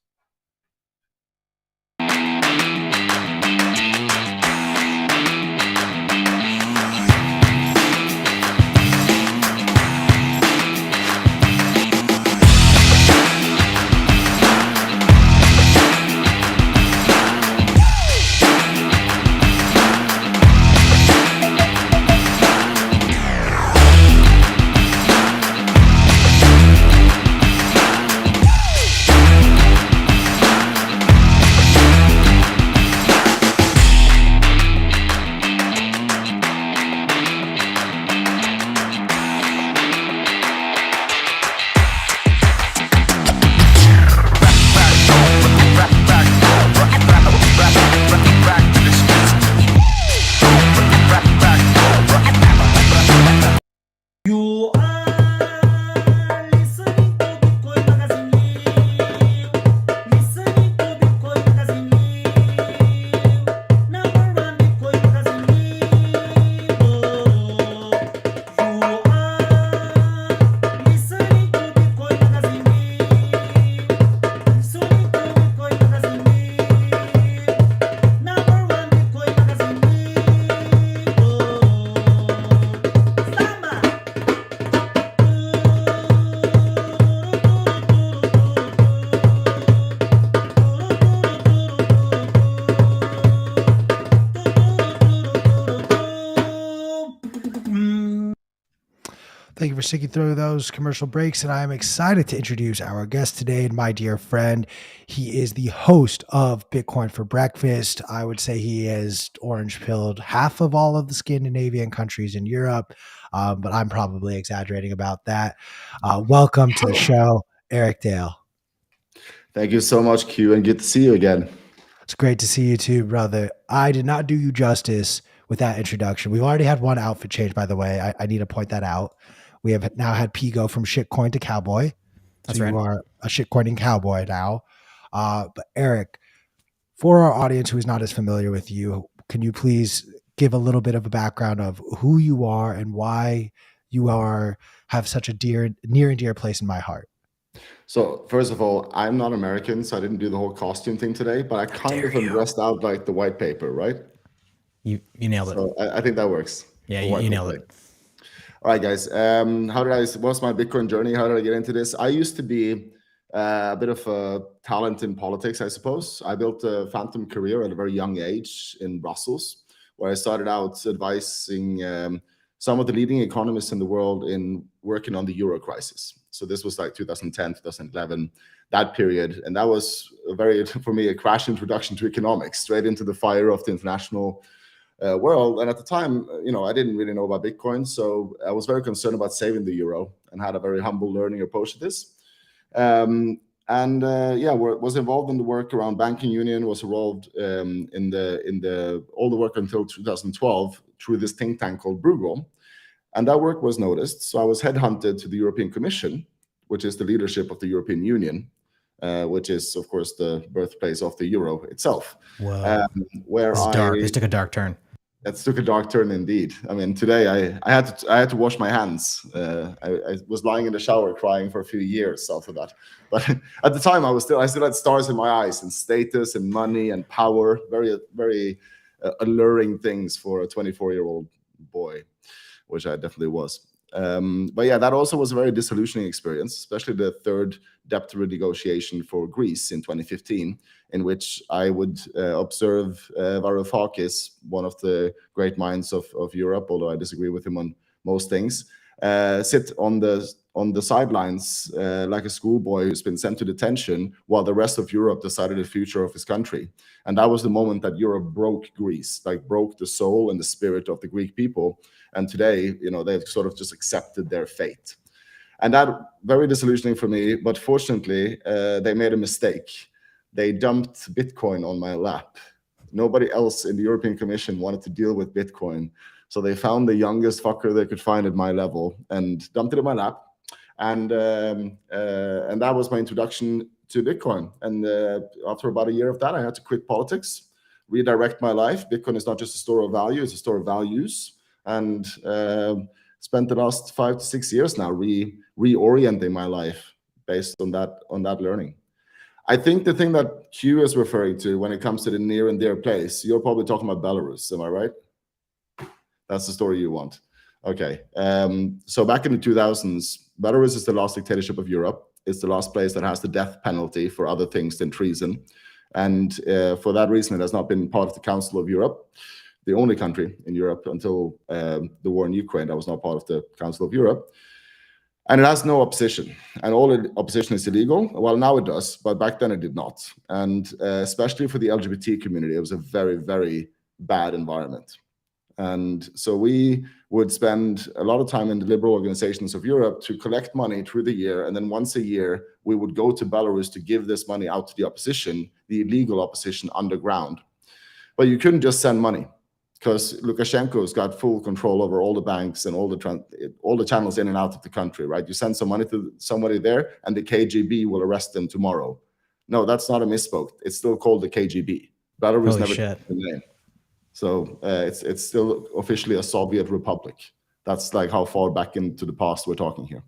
Thank you for sticking through those commercial breaks. And I am excited to introduce our guest today and my dear friend. He is the host of Bitcoin for Breakfast. I would say he has orange pilled half of all of the Scandinavian countries in Europe, but I'm probably exaggerating about that. Welcome to the show, Erik Dale. Thank you so much, Q, and good to see you again. It's great to see you too, brother. I did not do you justice with that introduction. We've already had one outfit change, by the way. I need to point that out. We have now had P go from shitcoin to cowboy. That's so right. You are a shitcoining cowboy now. But Erik, for our audience who is not as familiar with you, can you please give a little bit of a background of who you are and why you have such a near and dear place in my heart? So first of all, I'm not American, so I didn't do the whole costume thing today, but I kind of am dressed out like the white paper, right? You nailed it. So I think that works. Yeah, you nailed it. All right, guys. What's my Bitcoin journey? How did I get into this? I used to be a bit of a talent in politics, I suppose. I built a phantom career at a very young age in Brussels, where I started out advising some of the leading economists in the world in working on the euro crisis. So this was like 2010, 2011, that period. And that was for me, a crash introduction to economics, straight into the fire of the international world. And at the time, I didn't really know about Bitcoin. So I was very concerned about saving the euro and had a very humble learning approach to this. Was involved in the work around banking union, was involved in all the work until 2012 through this think tank called Bruegel. And that work was noticed. So I was headhunted to the European Commission, which is the leadership of the European Union, which is, of course, the birthplace of the euro itself. Wow. This took a dark turn. That took a dark turn indeed. I mean, today I had to wash my hands. I was lying in the shower crying for a few years after that. But at the time, I still had stars in my eyes and status and money and power. Very, very alluring things for a 24-year-old boy, which I definitely was. That also was a very disillusioning experience, especially the third debt renegotiation for Greece in 2015, in which I would observe Varoufakis, one of the great minds of Europe, although I disagree with him on most things, sit on the sidelines like a schoolboy who's been sent to detention while the rest of Europe decided the future of his country. And that was the moment that Europe broke Greece, broke the soul and the spirit of the Greek people. And today, they've sort of just accepted their fate. And that very disillusioning for me, but fortunately, they made a mistake. They dumped Bitcoin on my lap. Nobody else in the European Commission wanted to deal with Bitcoin. So they found the youngest fucker they could find at my level and dumped it in my lap. And that was my introduction to Bitcoin. And after about a year of that, I had to quit politics, redirect my life. Bitcoin is not just a store of value, it's a store of values. And spent the last 5 to 6 years now reorienting my life based on that learning. I think the thing that Q is referring to when it comes to the near and dear place, you're probably talking about Belarus, am I right? That's the story you want. Okay. So back in the 2000s, Belarus is the last dictatorship of Europe. It's the last place that has the death penalty for other things than treason. And for that reason, it has not been part of the Council of Europe, the only country in Europe until the war in Ukraine that was not part of the Council of Europe. And it has no opposition, and all opposition is illegal. Well, now it does, but back then it did not. And especially for the LGBT community, it was a very, very bad environment. And so we would spend a lot of time in the liberal organizations of Europe to collect money through the year. And then once a year, we would go to Belarus to give this money out to the opposition, the illegal opposition underground. But you couldn't just send money, because Lukashenko's got full control over all the banks and all the channels in and out of the country, right? You send some money to somebody there and the KGB will arrest them tomorrow. No, that's not a misspoke. It's still called the KGB. Belarus Holy never shit. changed the name. So it's still officially a Soviet republic. That's like how far back into the past we're talking here.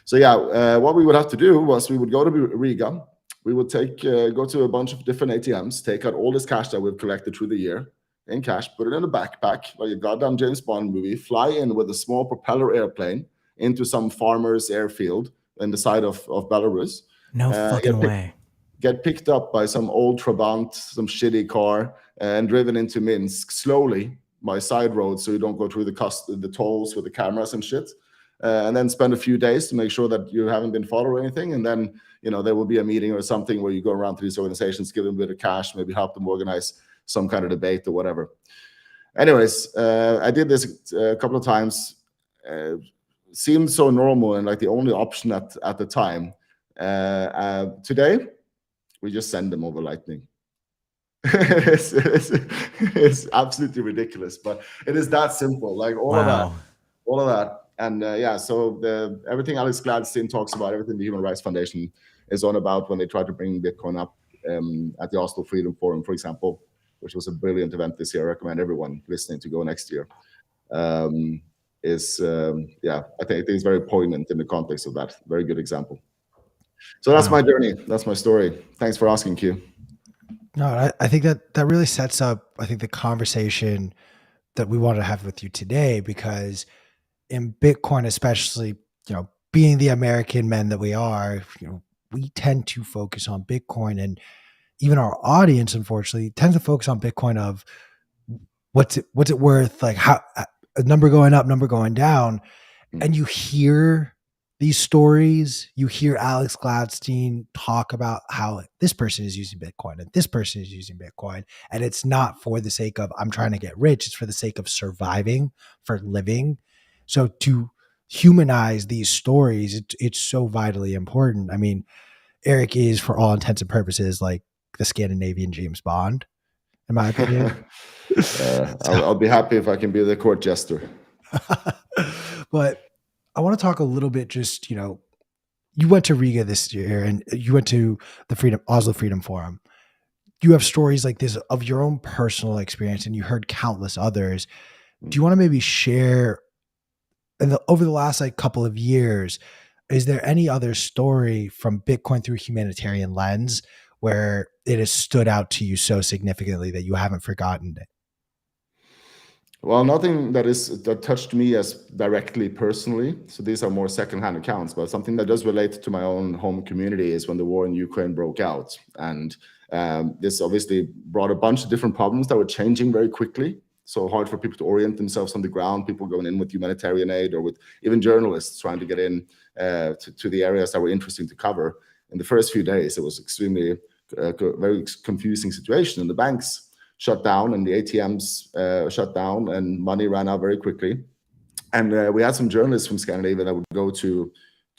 So yeah, what we would have to do was we would go to Riga. We would go to a bunch of different ATMs, take out all this cash that we've collected through the year in cash, put it in a backpack like a goddamn James Bond movie, fly in with a small propeller airplane into some farmer's airfield in the side of Belarus. No fucking way. Get picked up by some old Trabant, some shitty car, and driven into Minsk slowly by side roads so you don't go through the tolls with the cameras and shit. And then spend a few days to make sure that you haven't been followed or anything. And then, there will be a meeting or something where you go around to these organizations, give them a bit of cash, maybe help them organize some kind of debate or whatever. Anyways, I did this a couple of times. Seemed so normal and like the only option at the time. Today, we just send them over Lightning. it's absolutely ridiculous, but it is that simple. Like all of that. And so everything Alex Gladstein talks about, everything the Human Rights Foundation is on about when they try to bring Bitcoin up at the Oslo Freedom Forum, for example, which was a brilliant event this year. I recommend everyone listening to go next year. I think it's very poignant in the context of that. Very good example. So that's my journey. That's my story. Thanks for asking, Q. No, I think that really sets up, I think, the conversation that we wanted to have with you today, because in Bitcoin, especially, being the American men that we are, we tend to focus on Bitcoin, and even our audience, unfortunately, tends to focus on Bitcoin of what's it worth, like how a number going up, number going down. And you hear these stories, you hear Alex Gladstein talk about how this person is using Bitcoin and this person is using Bitcoin. And it's not for the sake of, I'm trying to get rich. It's for the sake of surviving, for living. So to humanize these stories, it's so vitally important. I mean, Erik is, for all intents and purposes, like the Scandinavian James Bond, in my opinion. I'll be happy if I can be the court jester. But I want to talk a little bit, just, you went to Riga this year and you went to the Oslo Freedom Forum. You have stories like this of your own personal experience, and you heard countless others. Do you want to maybe share, over the last couple of years, is there any other story from Bitcoin through a humanitarian lens where it has stood out to you so significantly that you haven't forgotten it? Well, nothing that touched me as directly personally. So these are more secondhand accounts, but something that does relate to my own home community is when the war in Ukraine broke out. And this obviously brought a bunch of different problems that were changing very quickly. So hard for people to orient themselves on the ground, people going in with humanitarian aid, or with even journalists trying to get in to the areas that were interesting to cover. In the first few days, it was extremely very confusing situation, and the banks shut down and the ATMs shut down and money ran out very quickly. And we had some journalists from Scandinavia that would go to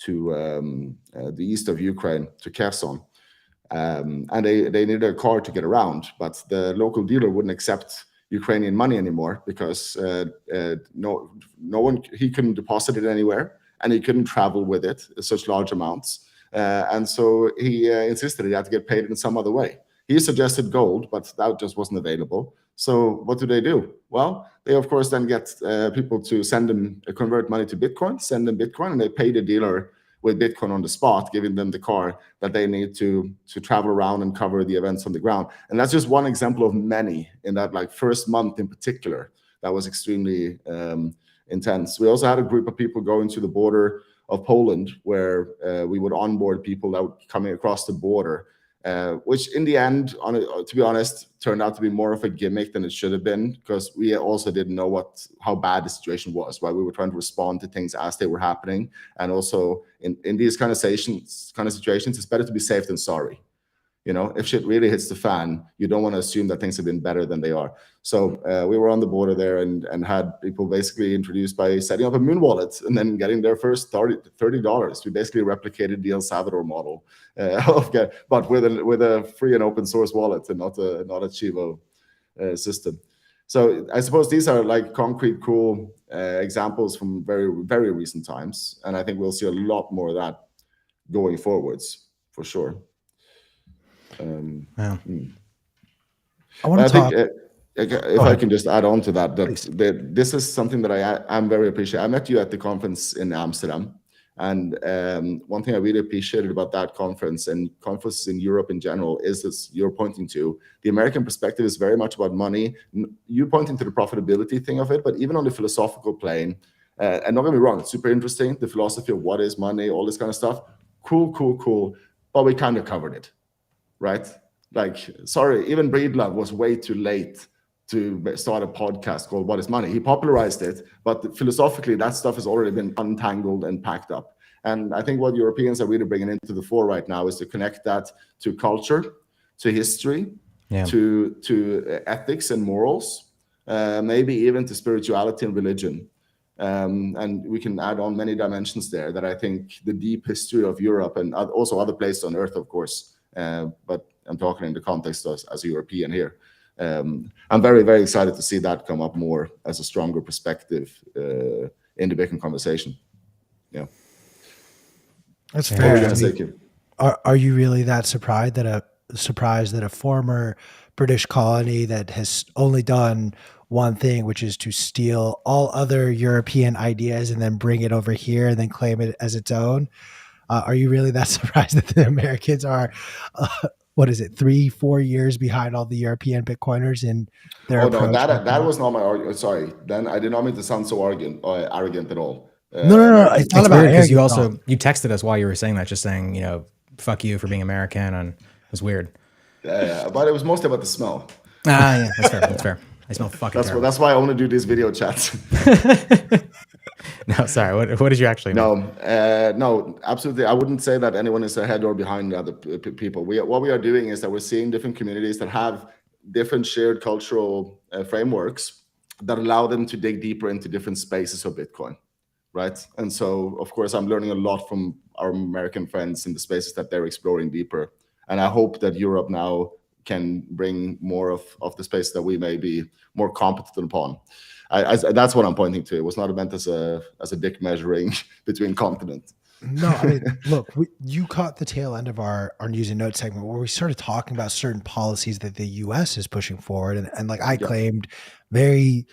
the east of Ukraine, to Kherson. And they needed a car to get around, but the local dealer wouldn't accept Ukrainian money anymore because no one, he couldn't deposit it anywhere, and he couldn't travel with it such large amounts. And so he insisted he had to get paid in some other way. He suggested gold, but that just wasn't available. So what do? Well, they of course then get people to send them, convert money to Bitcoin, send them Bitcoin, and they pay the dealer with Bitcoin on the spot, giving them the car that they need to travel around and cover the events on the ground. And that's just one example of many in that like first month in particular. That was extremely intense. We also had a group of people going to the border of Poland where we would onboard people that were coming across the border, which in the end, to be honest, turned out to be more of a gimmick than it should have been, because we also didn't know how bad the situation was, while we were trying to respond to things as they were happening. And also in these kind of situations, it's better to be safe than sorry. You know, if shit really hits the fan, you don't want to assume that things have been better than they are. So we were on the border there and had people basically introduced by setting up a moon wallet and then getting their first $30. We basically replicated the El Salvador model, but with a free and open source wallet and not a Chivo system. So I suppose these are like concrete, cool examples from very, very recent times. And I think we'll see a lot more of that going forwards, for sure. I want to talk. If I can just add on to that, this is something that I'm very appreciative. I met you at the conference in Amsterdam, and one thing I really appreciated about that conference and conferences in Europe in general is this you're pointing to. The American perspective is very much about money. You pointing to the profitability thing of it, but even on the philosophical plane, and don't get me wrong, it's super interesting, the philosophy of what is money, all this kind of stuff. Cool. But we kind of covered it. Right? Like, sorry, even Breedlove was way too late to start a podcast called What is Money? He popularized it, but philosophically, that stuff has already been untangled and packed up. And I think what Europeans are really bringing into the fore right now is to connect that to culture, to history, to ethics and morals, maybe even to spirituality and religion. And we can add on many dimensions there that I think the deep history of Europe and also other places on Earth, of course, but I'm talking in the context as a European here. I'm very, very excited to see that come up more as a stronger perspective in the Bitcoin conversation. Yeah, that's fair. Are you really that surprised that a former British colony that has only done one thing, which is to steal all other European ideas and then bring it over here and then claim it as its own? Are you really that surprised that the Americans are, 3-4 years behind all the European Bitcoiners in their approach? That was not my argument. Sorry, then I did not mean to sound so arrogant at all. No. It's not about because you texted us while you were saying that, just saying, fuck you for being American, and it was weird. Yeah, but it was mostly about the smell. Yeah, that's fair. I smell fucking terrible. That's why I only do these video chats. No, sorry. What did you actually mean? No, absolutely. I wouldn't say that anyone is ahead or behind other people. What we are doing is that we're seeing different communities that have different shared cultural frameworks that allow them to dig deeper into different spaces of Bitcoin, right? And so, of course, I'm learning a lot from our American friends in the spaces that they're exploring deeper. And I hope that Europe now can bring more of the space that we may be more competent upon. That's what I'm pointing to. It was not meant as a dick measuring between continents. No, I mean, look, you caught the tail end of our news and notes segment where we started talking about certain policies that the U.S. is pushing forward, and like I claimed, very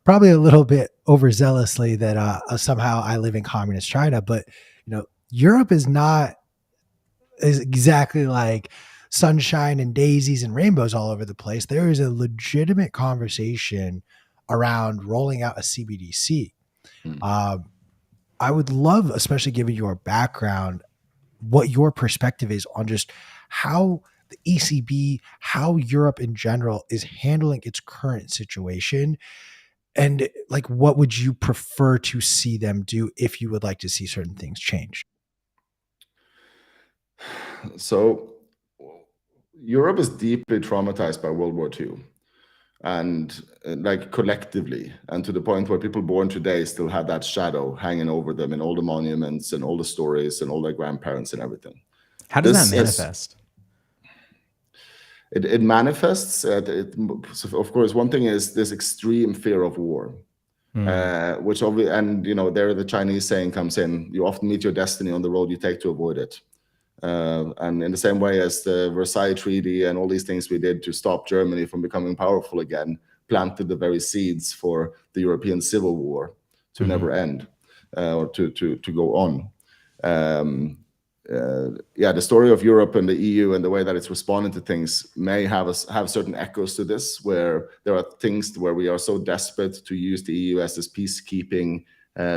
probably a little bit overzealously that somehow I live in communist China, but Europe is exactly like sunshine and daisies and rainbows all over the place. There is a legitimate conversation around rolling out a CBDC. I would love, especially given your background, what your perspective is on just how the ECB, how Europe in general is handling its current situation, and like what would you prefer to see them do if you would like to see certain things change? So Europe is deeply traumatized by World War II, and like collectively, and to the point where people born today still have that shadow hanging over them in all the monuments and all the stories and all their grandparents and everything. How does that manifest? it manifests. So of course, one thing is this extreme fear of war, which and there the Chinese saying comes in: you often meet your destiny on the road you take to avoid it. And in the same way as the Versailles Treaty and all these things we did to stop Germany from becoming powerful again, planted the very seeds for the European Civil War to never end, or to go on. The story of Europe and the EU and the way that it's responding to things may have certain echoes to this, where there are things where we are so desperate to use the EU as this peacekeeping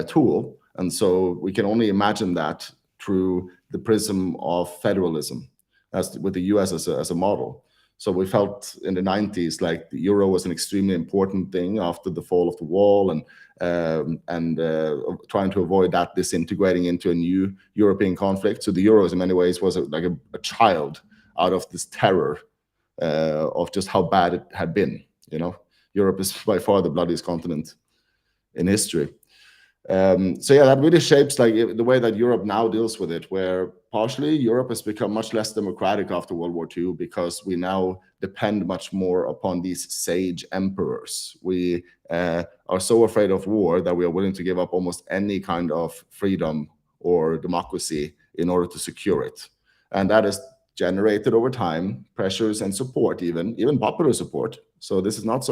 tool, and so we can only imagine that through the prism of federalism, as with the US as a model. So we felt in the 90s like the euro was an extremely important thing after the fall of the wall, and trying to avoid that disintegrating into a new European conflict. So the euros in many ways was like a child out of this terror of just how bad it had been. Europe is by far the bloodiest continent in history. That really shapes the way that Europe now deals with it, where partially Europe has become much less democratic after World War II because we now depend much more upon these sage emperors. We are so afraid of war that we are willing to give up almost any kind of freedom or democracy in order to secure it. And that has generated over time pressures and support, even popular support. So this is not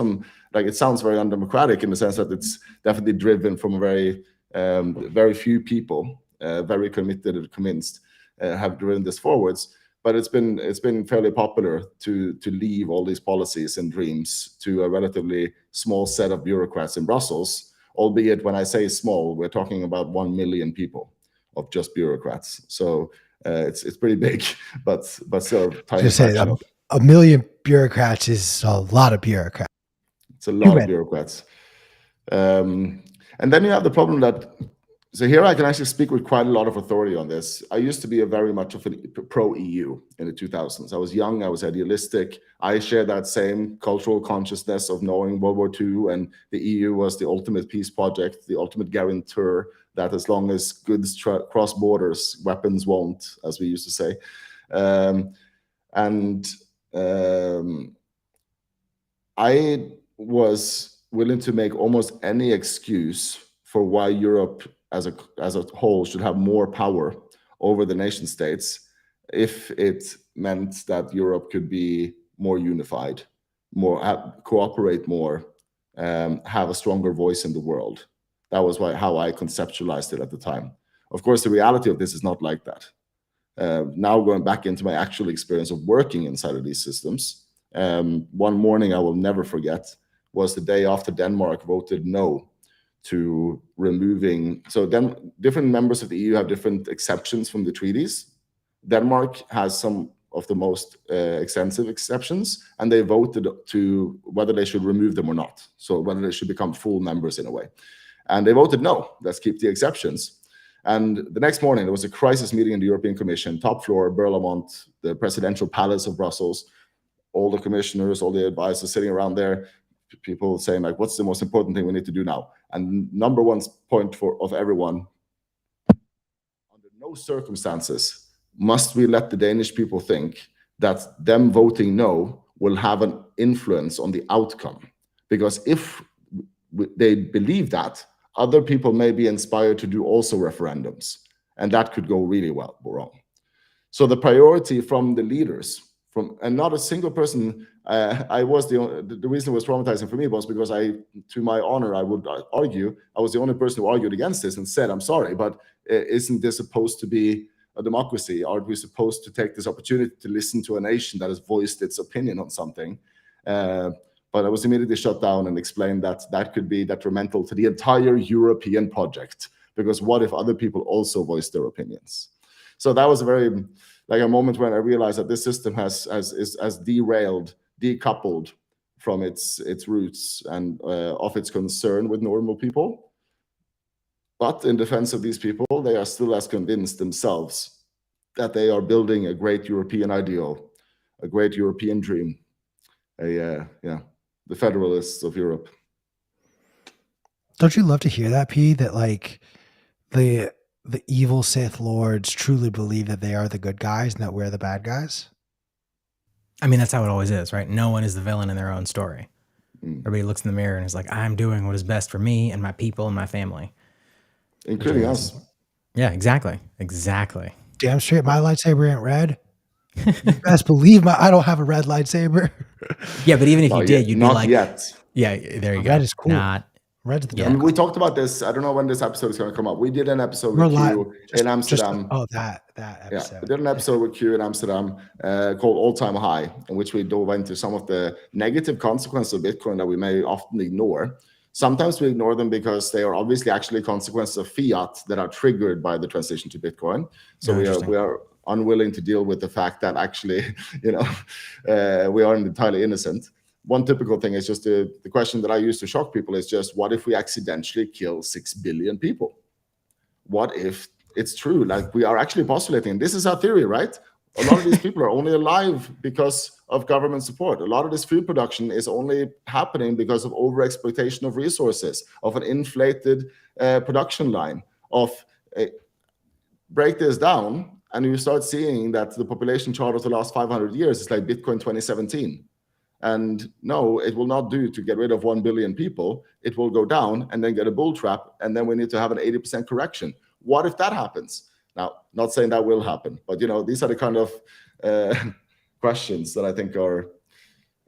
it sounds very undemocratic in the sense that it's definitely driven from very few people, very committed and convinced, have driven this forwards. But it's been fairly popular to leave all these policies and dreams to a relatively small set of bureaucrats in Brussels. Albeit when I say small, we're talking about 1 million people of just bureaucrats. So it's pretty big, but still tiny fraction of. A million bureaucrats is a lot of bureaucrats. It's a lot of bureaucrats. And then you have the problem that, so here I can actually speak with quite a lot of authority on this. I used to be very much of a pro-EU in the 2000s. I was young, I was idealistic. I shared that same cultural consciousness of knowing World War II, and the EU was the ultimate peace project, the ultimate guarantor that as long as goods cross borders, weapons won't, as we used to say. I was willing to make almost any excuse for why Europe as a whole should have more power over the nation states if it meant that Europe could be more unified, cooperate more, have a stronger voice in the world. That was how I conceptualized it at the time. Of course, the reality of this is not like that. Now going back into my actual experience of working inside of these systems, one morning I will never forget was the day after Denmark voted no to removing. So then different members of the EU have different exceptions from the treaties. Denmark has some of the most extensive exceptions, and they voted to whether they should remove them or not. So whether they should become full members in a way. And they voted no, let's keep the exceptions. And the next morning, there was a crisis meeting in the European Commission, top floor, Berlaymont, the presidential palace of Brussels, all the commissioners, all the advisors sitting around there, people saying like, what's the most important thing we need to do now? And number one point of everyone, under no circumstances must we let the Danish people think that them voting no will have an influence on the outcome. Because if they believe that, other people may be inspired to do also referendums, and that could go really wrong. So the priority from the leaders, and not a single person, I was the reason it was traumatizing for me was because to my honor, I would argue, I was the only person who argued against this and said, I'm sorry, but isn't this supposed to be a democracy? Aren't we supposed to take this opportunity to listen to a nation that has voiced its opinion on something? But I was immediately shut down and explained that could be detrimental to the entire European project, because what if other people also voice their opinions? So that was a moment when I realized that this system has derailed, decoupled from its roots and of its concern with normal people. But in defense of these people, they are still as convinced themselves that they are building a great European ideal, a great European dream, the Federalists of Europe. Don't you love to hear that, P? That like the evil Sith Lords truly believe that they are the good guys and that we're the bad guys? I mean, that's how it always is, right? No one is the villain in their own story. Everybody looks in the mirror and is like, I'm doing what is best for me and my people and my family. including us. Yeah, exactly. Exactly. Damn straight, my lightsaber ain't red. You best believe I don't have a red lightsaber. Yeah, but even if you Not did, yet. you'd be Not like, yet. yeah, there you go. Red is cool. Not, Red's the Yeah. I mean, dark. we talked about this. I don't know when this episode is going to come up. We did an episode We're with live. Q in Amsterdam. That Yeah, episode. we did an episode with Q in Amsterdam called All Time High, in which we dove into some of the negative consequences of Bitcoin that we may often ignore. Sometimes we ignore them because they are obviously actually consequences of fiat that are triggered by the transition to Bitcoin. So we are unwilling to deal with the fact that actually, we are entirely innocent. One typical thing is just the question that I use to shock people is just, what if we accidentally kill 6 billion people? What if it's true? Like, we are actually postulating, this is our theory, right? A lot of these people are only alive because of government support. A lot of this food production is only happening because of overexploitation of resources, of an inflated production line, break this down, and you start seeing that the population chart of the last 500 years is like Bitcoin 2017. And no, it will not do to get rid of 1 billion people. It will go down and then get a bull trap, and then we need to have an 80% correction. What if that happens? Now, not saying that will happen, but these are the kind of questions that I think are.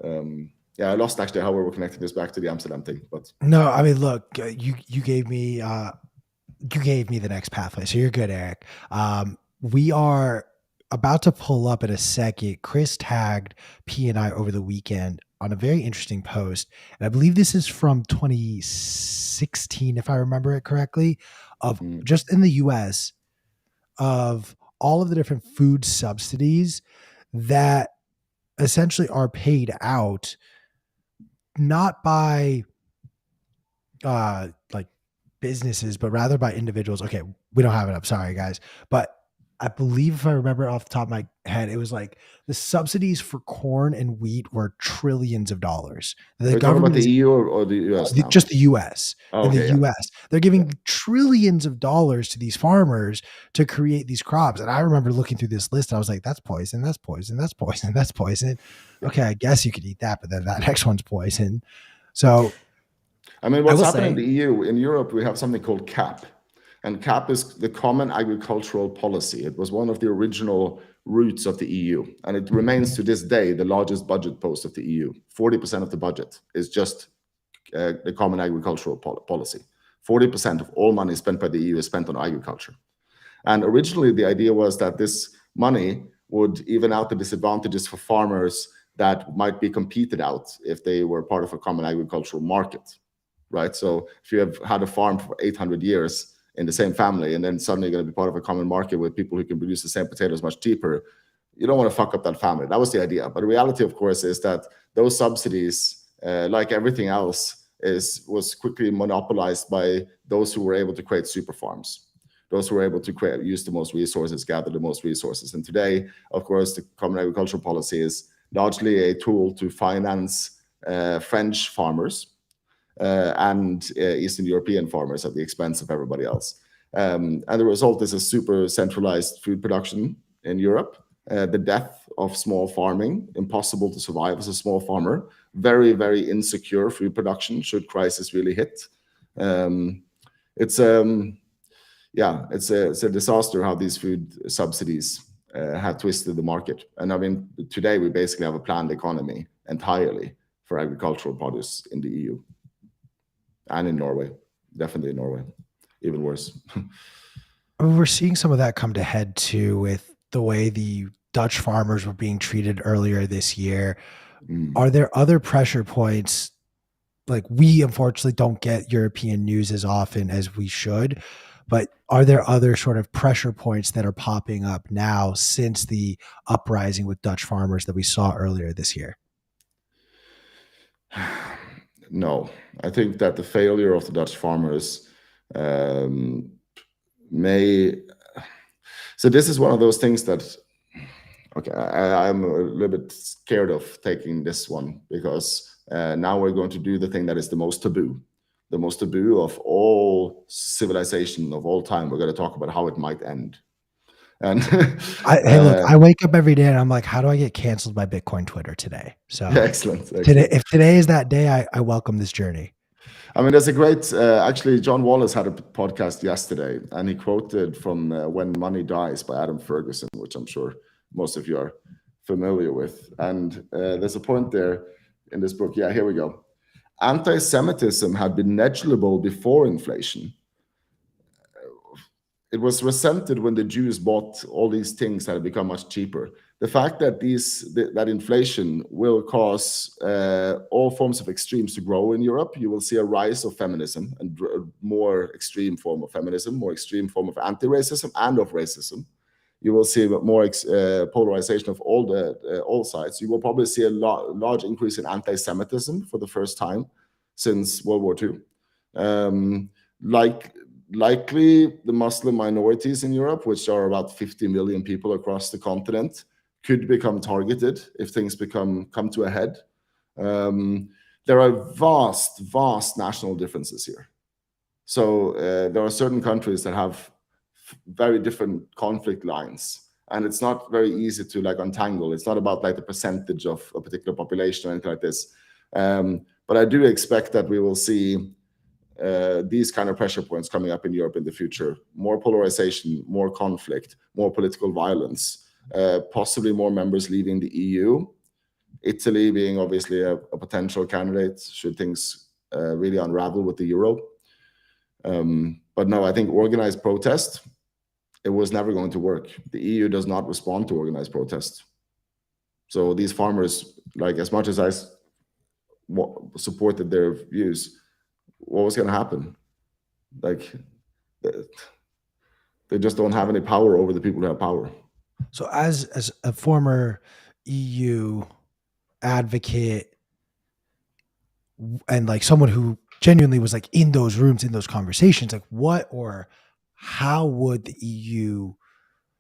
I lost actually how we were connecting this back to the Amsterdam thing, but no, I mean, look, you gave me the next pathway, so you're good, Erik. We are about to pull up in a second. Chris tagged P and I over the weekend on a very interesting post, and I believe this is from 2016, if I remember it correctly, of just in the US, of all of the different food subsidies that essentially are paid out not by like businesses, but rather by individuals. Okay, we don't have it up. Sorry, guys. But I believe, if I remember off the top of my head, it was like the subsidies for corn and wheat were trillions of dollars. The are you talking about the EU or the US now? Just the US. Oh, in the okay, US. They're giving trillions of dollars to these farmers to create these crops. And I remember looking through this list, and I was like, that's poison, that's poison, that's poison, that's poison. Okay, I guess you could eat that, but then that next one's poison. So I mean, what's happening in the EU, in Europe, we have something called CAP. And CAP is the Common Agricultural Policy. It was one of the original roots of the EU. And it remains to this day the largest budget post of the EU. 40% of the budget is just the Common Agricultural Policy. 40% of all money spent by the EU is spent on agriculture. And originally, the idea was that this money would even out the disadvantages for farmers that might be competed out if they were part of a common agricultural market, right? So if you have had a farm for 800 years in the same family, and then suddenly you're going to be part of a common market with people who can produce the same potatoes much cheaper, you don't want to fuck up that family. That was the idea. But the reality, of course, is that those subsidies, like everything else, was quickly monopolized by those who were able to create super farms, those who were able to use the most resources, gather the most resources. And today, of course, the Common Agricultural Policy is largely a tool to finance French farmers and Eastern European farmers at the expense of everybody else. And the result is a super centralized food production in Europe, the death of small farming, impossible to survive as a small farmer, very, very insecure food production should crisis really hit. It's a disaster how these food subsidies have twisted the market. And I mean, today we basically have a planned economy entirely for agricultural produce in the EU. And in Norway, definitely in Norway, even worse. We're seeing some of that come to head too with the way the Dutch farmers were being treated earlier this year. Are there other pressure points? Like, we unfortunately don't get European news as often as we should, but are there other sort of pressure points that are popping up now since the uprising with Dutch farmers that we saw earlier this year? No, I think that the failure of the Dutch farmers may. So this is one of those things that, okay, I'm a little bit scared of taking this one because now we're going to do the thing that is the most taboo of all civilization of all time. We're going to talk about how it might end. And Hey, look, I wake up every day and I'm like, how do I get canceled by Bitcoin Twitter today? So yeah, excellent. today, if today is that day, I welcome this journey. I mean, there's a great, actually, John Wallace had a podcast yesterday, and he quoted from When Money Dies by Adam Ferguson, which I'm sure most of you are familiar with. And there's a point there in this book. Yeah, here we go. Anti-Semitism had been negligible before inflation. It was resented when the Jews bought all these things that had become much cheaper. The fact that that inflation will cause all forms of extremes to grow in Europe, you will see a rise of feminism and more extreme form of feminism, more extreme form of anti-racism and of racism. You will see more polarization of all sides. You will probably see a large increase in anti-Semitism for the first time since World War II. Likely the Muslim minorities in Europe, which are about 50 million people across the continent, could become targeted if things come to a head. There are vast national differences here. So there are certain countries that have very different conflict lines, and it's not very easy to untangle. It's not about the percentage of a particular population or anything like this. But I do expect that we will see these kind of pressure points coming up in Europe in the future. More polarization, more conflict, more political violence, possibly more members leaving the EU. Italy being obviously a potential candidate should things really unravel with the euro. But no, I think organized protest, it was never going to work. The EU does not respond to organized protest. So these farmers, as much as I supported their views, what was going to happen? They just don't have any power over the people who have power. So as a former EU advocate and someone who genuinely was in those rooms, in those conversations, what or how would the EU,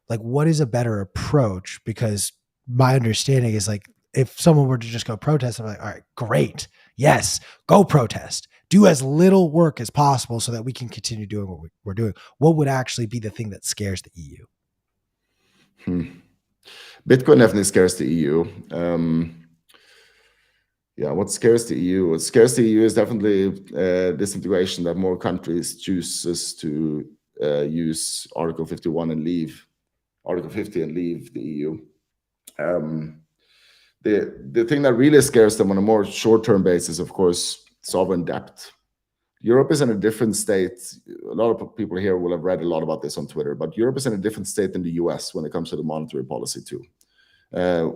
what is a better approach? Because my understanding is if someone were to just go protest, I'm like, all right, great. Yes, go protest. Do as little work as possible so that we can continue doing what we're doing. What would actually be the thing that scares the EU? Bitcoin definitely scares the EU. What scares the EU? What scares the EU is definitely this integration that more countries chooses to use Article 51 and leave Article 50 and leave the EU. The thing that really scares them on a more short-term basis, of course, sovereign debt. Europe is in a different state. A lot of people here will have read a lot about this on Twitter, but Europe is in a different state than the US when it comes to the monetary policy too.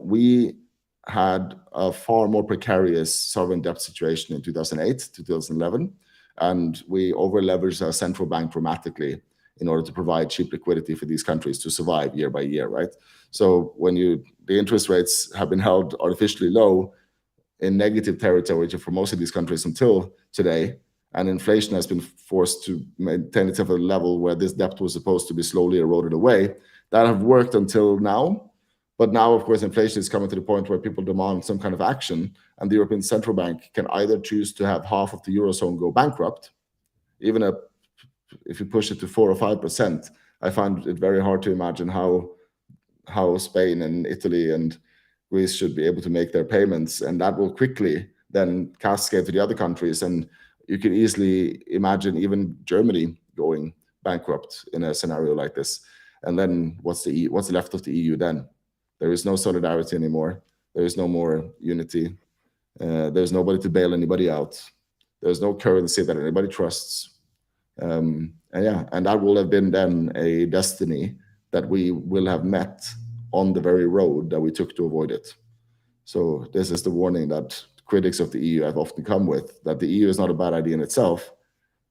We had a far more precarious sovereign debt situation in 2008, 2011, and we over-leveraged our central bank dramatically in order to provide cheap liquidity for these countries to survive year by year, right? So when the interest rates have been held artificially low in negative territory for most of these countries until today, and inflation has been forced to maintain itself at a level where this debt was supposed to be slowly eroded away, that have worked until now. But now, of course, inflation is coming to the point where people demand some kind of action, and the European Central Bank can either choose to have half of the Eurozone go bankrupt, even if you push it to 4 or 5%, I find it very hard to imagine how Spain and Italy and Greece should be able to make their payments, and that will quickly then cascade to the other countries. And you can easily imagine even Germany going bankrupt in a scenario like this. And then what's left of the EU then? There is no solidarity anymore. There is no more unity. There's nobody to bail anybody out. There's no currency that anybody trusts. And that will have been then a destiny that we will have met on the very road that we took to avoid it. So this is the warning that critics of the EU have often come with, that the EU is not a bad idea in itself,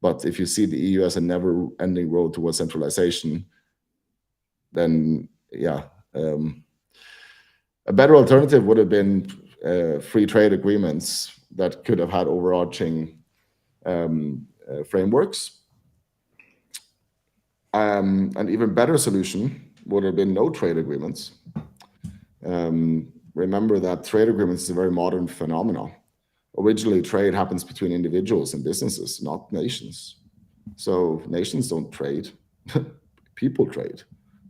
but if you see the EU as a never-ending road towards centralization, then a better alternative would have been free trade agreements that could have had overarching frameworks. An even better solution would have been no trade agreements. Remember that trade agreements is a very modern phenomenon. Originally, trade happens between individuals and businesses, not nations. So nations don't trade, people trade.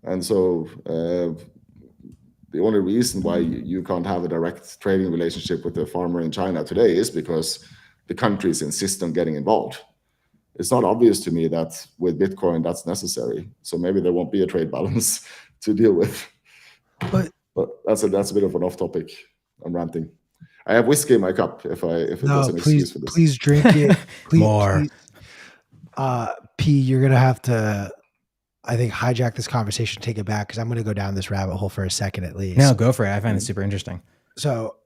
And so the only reason why you can't have a direct trading relationship with the farmer in China today is because the countries insist on getting involved. It's not obvious to me that with Bitcoin that's necessary. So maybe there won't be a trade balance to deal with. But that's a bit of an off topic. I'm ranting. I have whiskey in my cup. If it was an excuse for this, please drink it. Please, More. please. P, you're gonna have to, I think, hijack this conversation, take it back, because I'm gonna go down this rabbit hole for a second at least. No, go for it. I find it super interesting. So,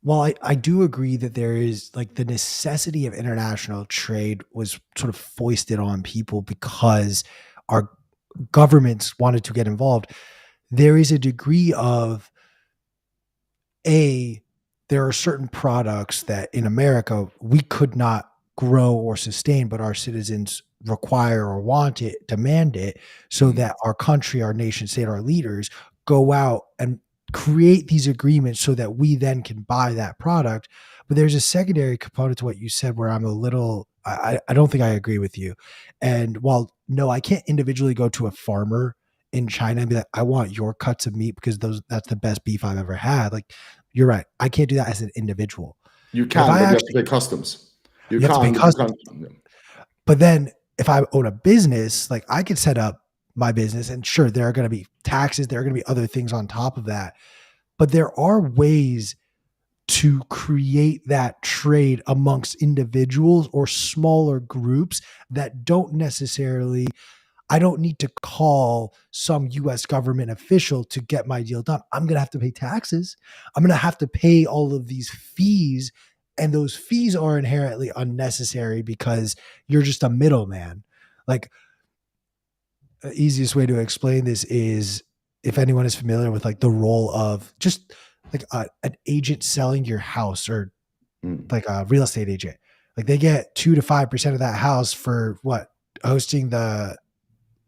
while I do agree that there is like the necessity of international trade was sort of foisted on people because our governments wanted to get involved, there is a degree of there are certain products that in America we could not grow or sustain, but our citizens require or want it, demand it, so that our country, our nation state, our leaders go out and create these agreements so that we then can buy that product. But there's a secondary component to what you said where I'm a little, I don't think I agree with you. And while no, I can't individually go to a farmer in China and be like, I want your cuts of meat because that's the best beef I've ever had. Like, you're right. I can't do that as an individual. You can, but you have to pay customs. You have to pay customs. Yeah. But then if I own a business, like I could set up my business and sure, there are going to be taxes. There are going to be other things on top of that. But there are ways to create that trade amongst individuals or smaller groups that don't necessarily, I don't need to call some US government official to get my deal done. I'm going to have to pay taxes. I'm going to have to pay all of these fees. And those fees are inherently unnecessary because you're just a middleman. Like, the easiest way to explain this is if anyone is familiar with like the role of just like an agent selling your house or like a real estate agent. Like they get 2 to 5% of that house for what? Hosting the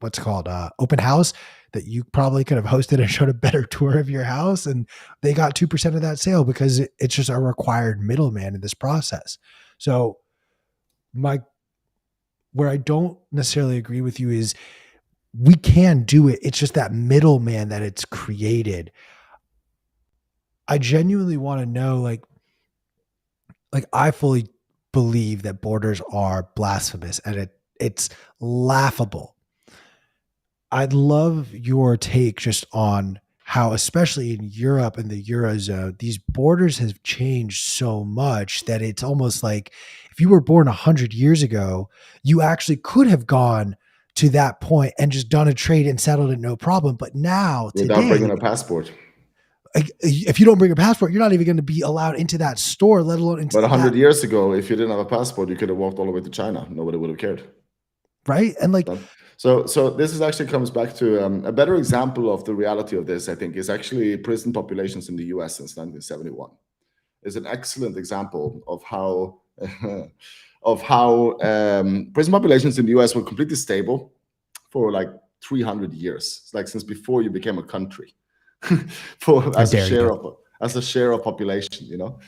what's called open house that you probably could have hosted and showed a better tour of your house. And they got 2% of that sale because it's just a required middleman in this process. So where I don't necessarily agree with you is we can do it. It's just that middleman that it's created. I genuinely want to know, like I fully believe that borders are blasphemous and it's laughable. I'd love your take just on how, especially in Europe and the Eurozone, these borders have changed so much that it's almost like if you were born 100 years ago, you actually could have gone to that point and just done a trade and settled it no problem. But now, without bringing a passport. If you don't bring a passport, you're not even going to be allowed into that store, let alone into. But 100 years ago, if you didn't have a passport, you could have walked all the way to China. Nobody would have cared. Right. And like, so this is actually comes back to a better example of the reality of this, I think, is actually prison populations in the US since 1971. It's an excellent example of how prison populations in the US were completely stable for like 300 years, it's like since before you became a country. as a share of population, you know,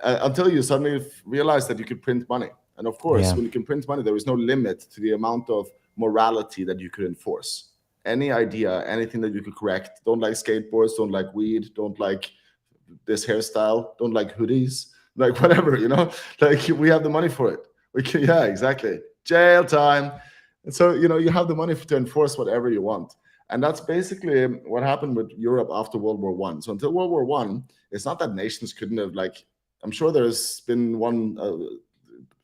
until you suddenly realize that you could print money. And of course, when you can print money, there is no limit to the amount of morality that you could enforce. Any idea, anything that you could correct. Don't like skateboards, don't like weed, don't like this hairstyle, don't like hoodies, like whatever, you know, like we have the money for it. We can, yeah, exactly. Jail time. And so, you know, you have the money to enforce whatever you want. And that's basically what happened with Europe after World War I. So until World War I, it's not that nations couldn't have, like, I'm sure there's been one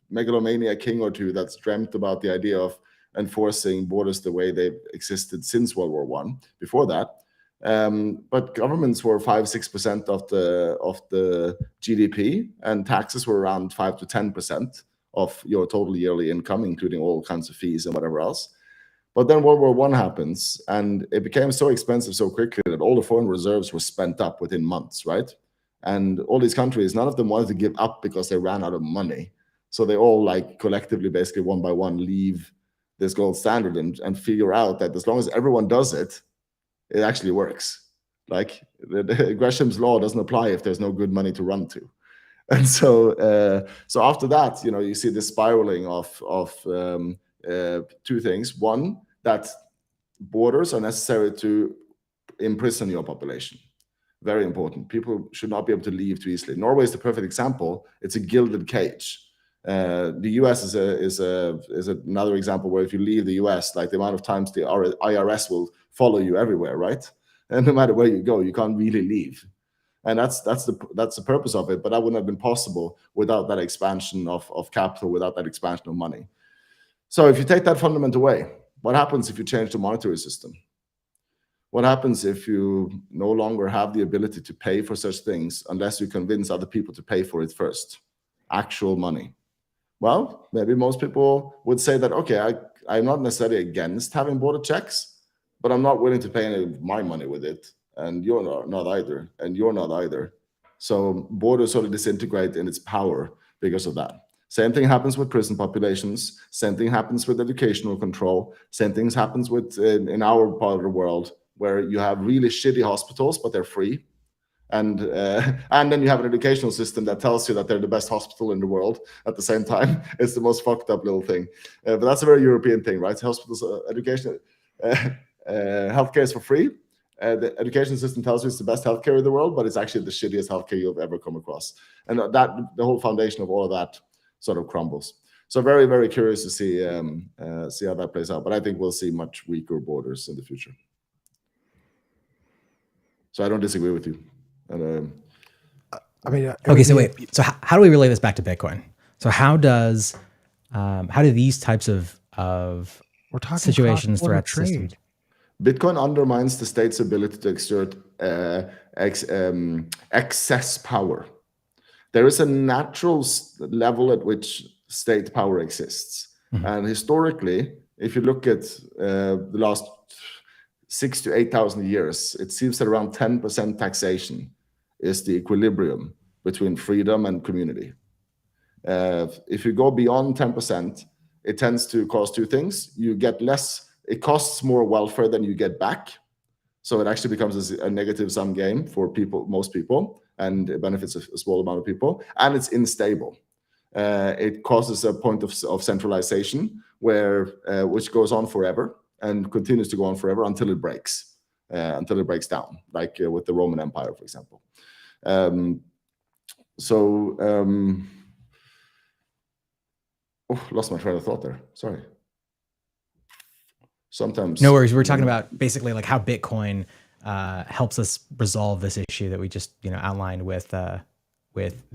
megalomaniac king or two that's dreamt about the idea of enforcing borders the way they've existed since World War I. Before that, but governments were 5-6% of the GDP, and taxes were around 5 to 10% of your total yearly income, including all kinds of fees and whatever else. But then World War I happens, and it became so expensive so quickly that all the foreign reserves were spent up within months, right? And all these countries, none of them wanted to give up because they ran out of money. So they all, like, collectively, basically one by one, leave this gold standard and figure out that as long as everyone does it, it actually works. Like, the Gresham's law doesn't apply if there's no good money to run to. And so after that, you know, you see this spiraling of two things. One, that borders are necessary to imprison your population. Very important. People should not be able to leave too easily. Norway is the perfect example. It's a gilded cage. The US is another example where if you leave the US, like the amount of times the IRS will follow you everywhere, right? And no matter where you go, you can't really leave. And that's the purpose of it. But that wouldn't have been possible without that expansion of capital, without that expansion of money. So if you take that fundament away, what happens if you change the monetary system? What happens if you no longer have the ability to pay for such things unless you convince other people to pay for it first? Actual money. Well, maybe most people would say that, okay, I'm not necessarily against having border checks, but I'm not willing to pay any of my money with it. And you're not either. And you're not either. So borders sort of disintegrate in its power because of that. Same thing happens with prison populations. Same thing happens with educational control. Same things happens with in our part of the world, where you have really shitty hospitals, but they're free. And then you have an educational system that tells you that they're the best hospital in the world at the same time. It's the most fucked up little thing. But that's a very European thing, right? Hospitals, education, healthcare is for free. The education system tells you it's the best healthcare in the world, but it's actually the shittiest healthcare you've ever come across. And that the whole foundation of all of that sort of crumbles. So very, very curious to see how that plays out. But I think we'll see much weaker borders in the future. So I don't disagree with you. And, I mean, okay. So wait. So how do we relay this back to Bitcoin? So how do these types of we're talking situations, cross-border threats, systems? Bitcoin undermines the state's ability to exert excess power. There is a natural level at which state power exists. Mm-hmm. And historically, if you look at the last 6,000 to 8,000 years, it seems that around 10% taxation is the equilibrium between freedom and community. If you go beyond 10%, it tends to cause two things. You get less, it costs more welfare than you get back. So it actually becomes a negative sum game for people, most people, and it benefits a small amount of people, and it's unstable. It causes a point of centralization which goes on forever and continues to go on forever until it breaks down, like with the Roman Empire, for example. Lost my train of thought there. Sorry. Sometimes. No worries. We were talking about basically like how Bitcoin helps us resolve this issue that we just outlined with the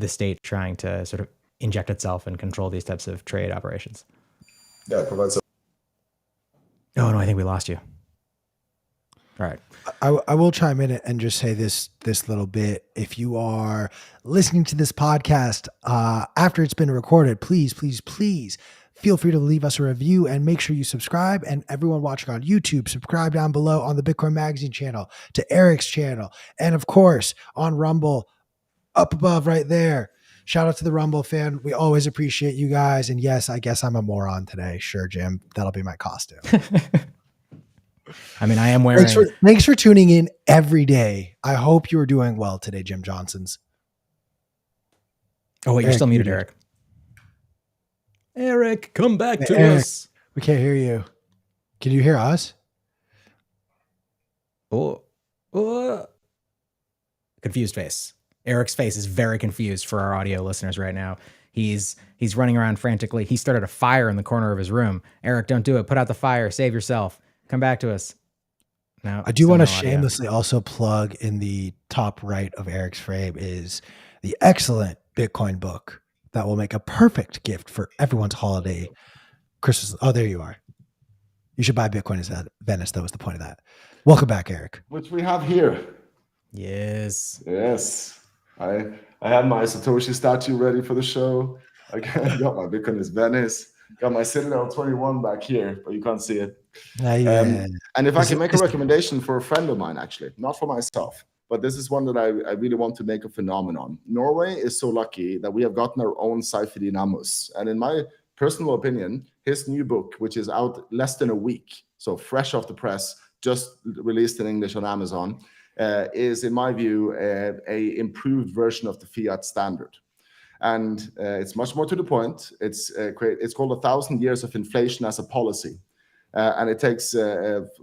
state trying to sort of inject itself and control these types of trade operations. Yeah, it provides. Oh no, I think we lost you. All right. I will chime in and just say this little bit. If you are listening to this podcast after it's been recorded, please feel free to leave us a review and make sure you subscribe. And everyone watching on YouTube, subscribe down below on the Bitcoin Magazine channel, to Erik's channel, and of course on Rumble up above right there. Shout out to the Rumble fan. We always appreciate you guys. And yes, I guess I'm a moron today. Sure, Jim. That'll be my costume. I mean, I am wearing. Thanks for tuning in every day. I hope you are doing well today, Jim Johnsons. Oh wait, you're still muted, Erik. Erik, come back to us. We can't hear you. Can you hear us? Oh. Confused face. Erik's face is very confused for our audio listeners right now. He's running around frantically. He started a fire in the corner of his room. Erik, don't do it. Put out the fire. Save yourself. Come back to us. No, I do want to shamelessly also plug in the top right of Erik's frame is the excellent Bitcoin book that will make a perfect gift for everyone's holiday Christmas. Oh, there you are. You should buy Bitcoin as Venice. That was the point of that. Welcome back, Erik. Which we have here. Yes. I had my Satoshi statue ready for the show. I got my Bitcoin as Venice. Got my Citadel 21 back here, but you can't see it. And if I can make a recommendation for a friend of mine, actually, not for myself, but this is one that I really want to make a phenomenon. Norway is so lucky that we have gotten our own Seyfried Namus. And in my personal opinion, his new book, which is out less than a week, so fresh off the press, just released in English on Amazon, is, in my view, a improved version of the fiat standard. And it's much more to the point. It's called 1,000 Years of Inflation as a Policy. And it takes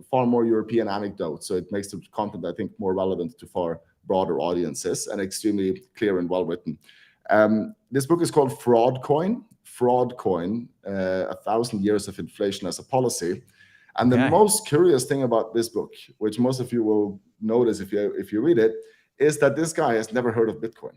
far more European anecdotes, so it makes the content, I think, more relevant to far broader audiences and extremely clear and well written. This book is called Fraud Coin, 1,000 Years of Inflation as a Policy. And the most curious thing about this book, which most of you will notice if you read it, is that this guy has never heard of Bitcoin.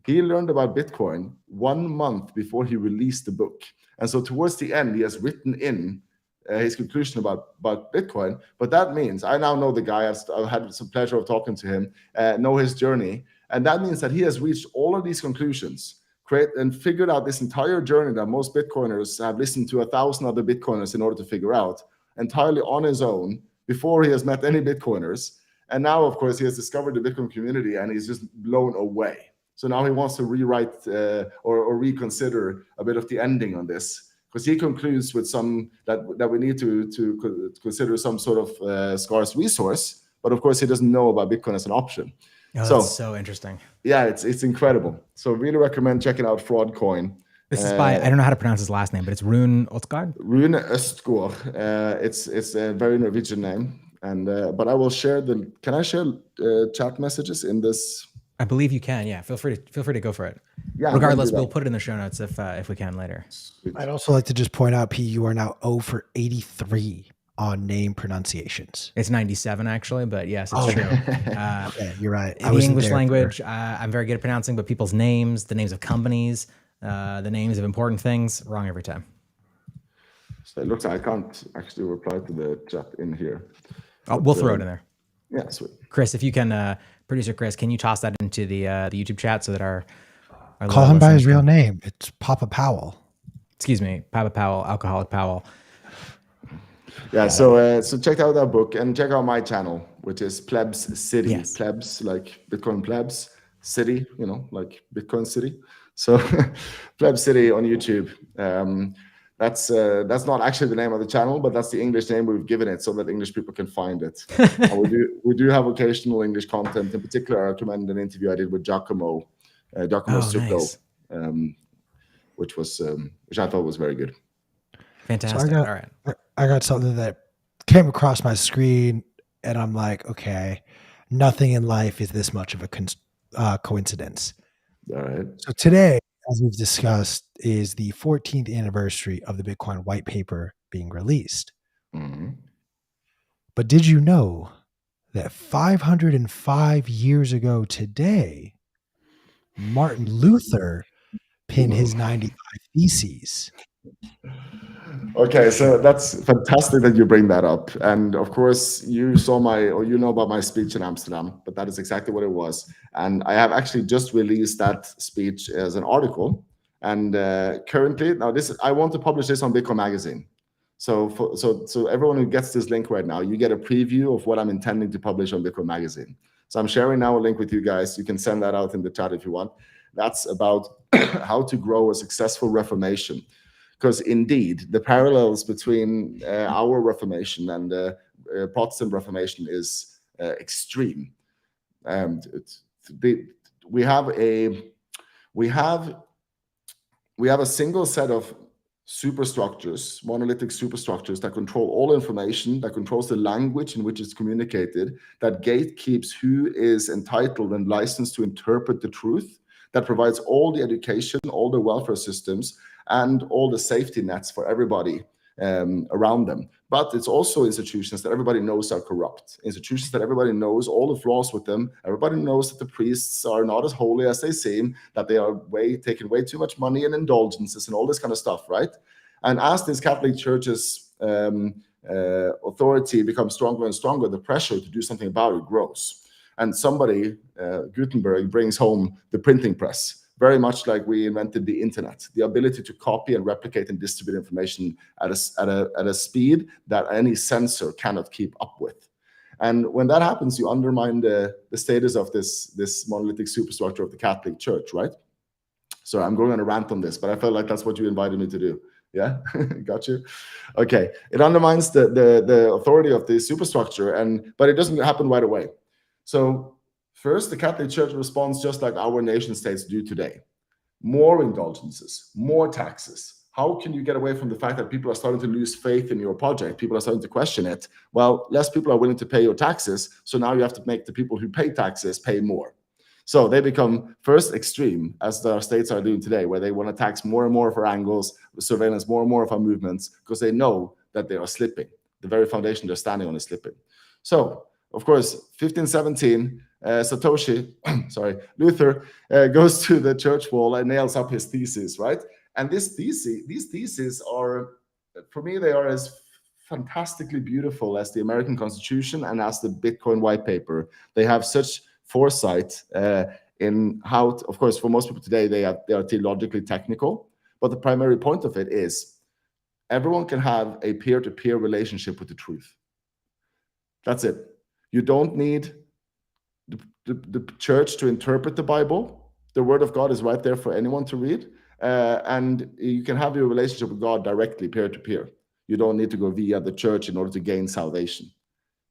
He learned about Bitcoin 1 month before he released the book. And so towards the end, he has written in his conclusion about Bitcoin. But that means I now know the guy. I've had some pleasure of talking to him, know his journey. And that means that he has reached all of these conclusions, and figured out this entire journey that most Bitcoiners have listened to 1,000 other Bitcoiners in order to figure out, entirely on his own, before he has met any Bitcoiners. And now, of course, he has discovered the Bitcoin community and he's just blown away. So now he wants to rewrite or reconsider a bit of the ending on this, because he concludes with some that we need to consider some sort of scarce resource. But of course, he doesn't know about Bitcoin as an option. Oh, that's so interesting. Yeah, it's incredible. So really recommend checking out Fraud Coin. This is by, I don't know how to pronounce his last name, but it's Rune Østgaard. Rune Østgaard. It's a very Norwegian name. And but I will share can I share chat messages in this? I believe you can. Yeah, feel free to go for it. Yeah. Regardless, we'll put it in the show notes if we can later. I'd also like to just point out, P, you are now 0 for 83 on name pronunciations. It's 97 actually, but yes, it's true. Yeah, you're right. In the English language, I'm very good at pronouncing, but people's names, the names of companies, the names of important things, wrong every time. So it looks like I can't actually reply to the chat in here. Oh, we'll throw it in there. Yeah, sweet. Chris, if you can, producer Chris, can you toss that into the YouTube chat so that our call him by his real name? It's Papa Powell. Excuse me, Papa Powell, Alcoholic Powell. Yeah, so check out that book and check out my channel, which is Plebs City. Yes. Plebs, like Bitcoin Plebs, City, like Bitcoin City. So Plebs City on YouTube. That's not actually the name of the channel, but that's the English name we've given it so that English people can find it. we do have occasional English content. In particular, I recommend an interview I did with Giacomo Zucco, nice. which I thought was very good. Fantastic. So All right. I got something that came across my screen, and I'm like, okay, nothing in life is this much of a coincidence. All right. So today, as we've discussed, is the 14th anniversary of the Bitcoin white paper being released. Mm-hmm. But did you know that 505 years ago today, Martin Luther penned his 95 Theses? Okay, so that's fantastic that you bring that up. And of course, you know about my speech in Amsterdam, but that is exactly what it was. And I have actually just released that speech as an article. And currently, I want to publish this on Bitcoin Magazine. So everyone who gets this link right now, you get a preview of what I'm intending to publish on Bitcoin Magazine. So I'm sharing now a link with you guys. You can send that out in the chat if you want. That's about how to grow a successful Reformation. Because indeed, the parallels between our Reformation and Protestant Reformation is extreme. We have a single set of superstructures, monolithic superstructures that control all information, that controls the language in which it's communicated, that gatekeeps who is entitled and licensed to interpret the truth, that provides all the education, all the welfare systems, and all the safety nets for everybody around them. But it's also institutions that everybody knows are corrupt, institutions that everybody knows all the flaws with them. Everybody knows that the priests are not as holy as they seem, that they are taking way too much money and indulgences and all this kind of stuff, right? And as this Catholic Church's authority becomes stronger and stronger, the pressure to do something about it grows. And somebody, Gutenberg, brings home the printing press, very much like we invented the internet, the ability to copy and replicate and distribute information at a speed that any sensor cannot keep up with. And when that happens, you undermine the status of this monolithic superstructure of the Catholic Church, right? So I'm going on a rant on this, but I felt like that's what you invited me to do. Yeah, got you. Okay, it undermines the authority of the superstructure, but it doesn't happen right away. So first, the Catholic Church responds just like our nation states do today. More indulgences, more taxes, how can you get away from the fact that people are starting to lose faith in your project? People are starting to question it. Well, less people are willing to pay your taxes. So now you have to make the people who pay taxes pay more. So they become first extreme, as the states are doing today, where they want to tax more and more of our angles, surveillance more and more of our movements, because they know that they are slipping. The very foundation they're standing on is slipping. So, of course, 1517, Luther goes to the church wall and nails up his thesis, right? And these theses are, for me, they are as fantastically beautiful as the American Constitution and as the Bitcoin white paper. They have such foresight in how, of course, for most people today, they are theologically technical, but the primary point of it is everyone can have a peer-to-peer relationship with the truth. That's it. You don't need the church to interpret the Bible. The word of God is right there for anyone to read. And you can have your relationship with God directly, peer-to-peer. You don't need to go via the church in order to gain salvation.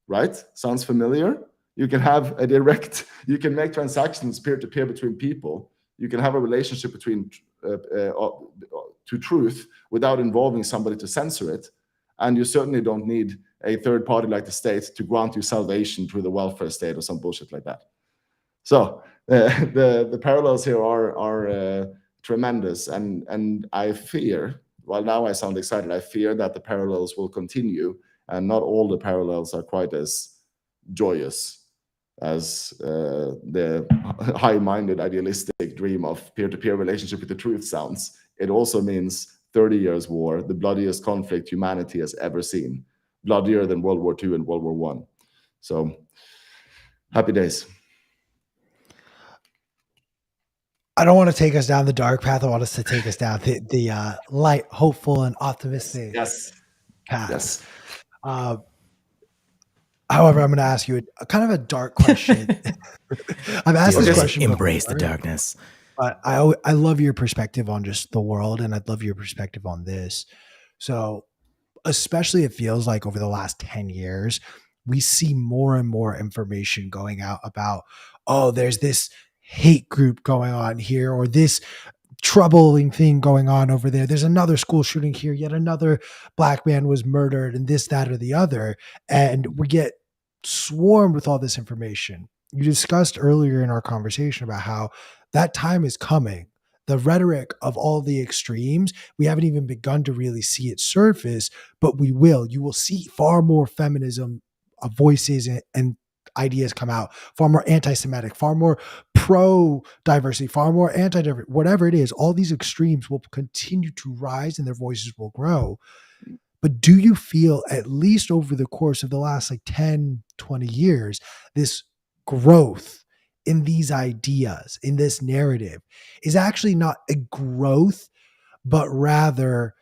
Right? Sounds familiar? You can have a direct, you can make transactions peer-to-peer between people. You can have a relationship between to truth without involving somebody to censor it. And you certainly don't need a third party like the state to grant you salvation through the welfare state or some bullshit like that. So the parallels here are tremendous, and I fear, while now I sound excited, I fear that the parallels will continue, and not all the parallels are quite as joyous as the high-minded idealistic dream of peer-to-peer relationship with the truth sounds. It also means 30 years war, the bloodiest conflict humanity has ever seen, bloodier than World War II and World War I. So happy days. I don't want to take us down the dark path. I want us to take us down the light, hopeful, and optimistic path. Yes. However, I'm going to ask you a kind of a dark question. I've asked this question Embrace before, the darkness. but I love your perspective on just the world, and I'd love your perspective on this. So, especially it feels like over the last 10 years, we see more and more information going out about, oh, there's this hate group going on here, or this troubling thing going on over there. There's another school shooting here. Yet another black man was murdered, and this, that, or the other. And we get swarmed with all this information. You discussed earlier in our conversation about how that time is coming. The rhetoric of all the extremes, we haven't even begun to really see it surface, but we will. You will see far more feminism voices and ideas come out, far more anti-Semitic, far more pro-diversity, far more anti-diversity, whatever it is. All these extremes will continue to rise and their voices will grow. But do you feel, at least over the course of the last 10, 20 years, this growth in these ideas, in this narrative, is actually not a growth, but rather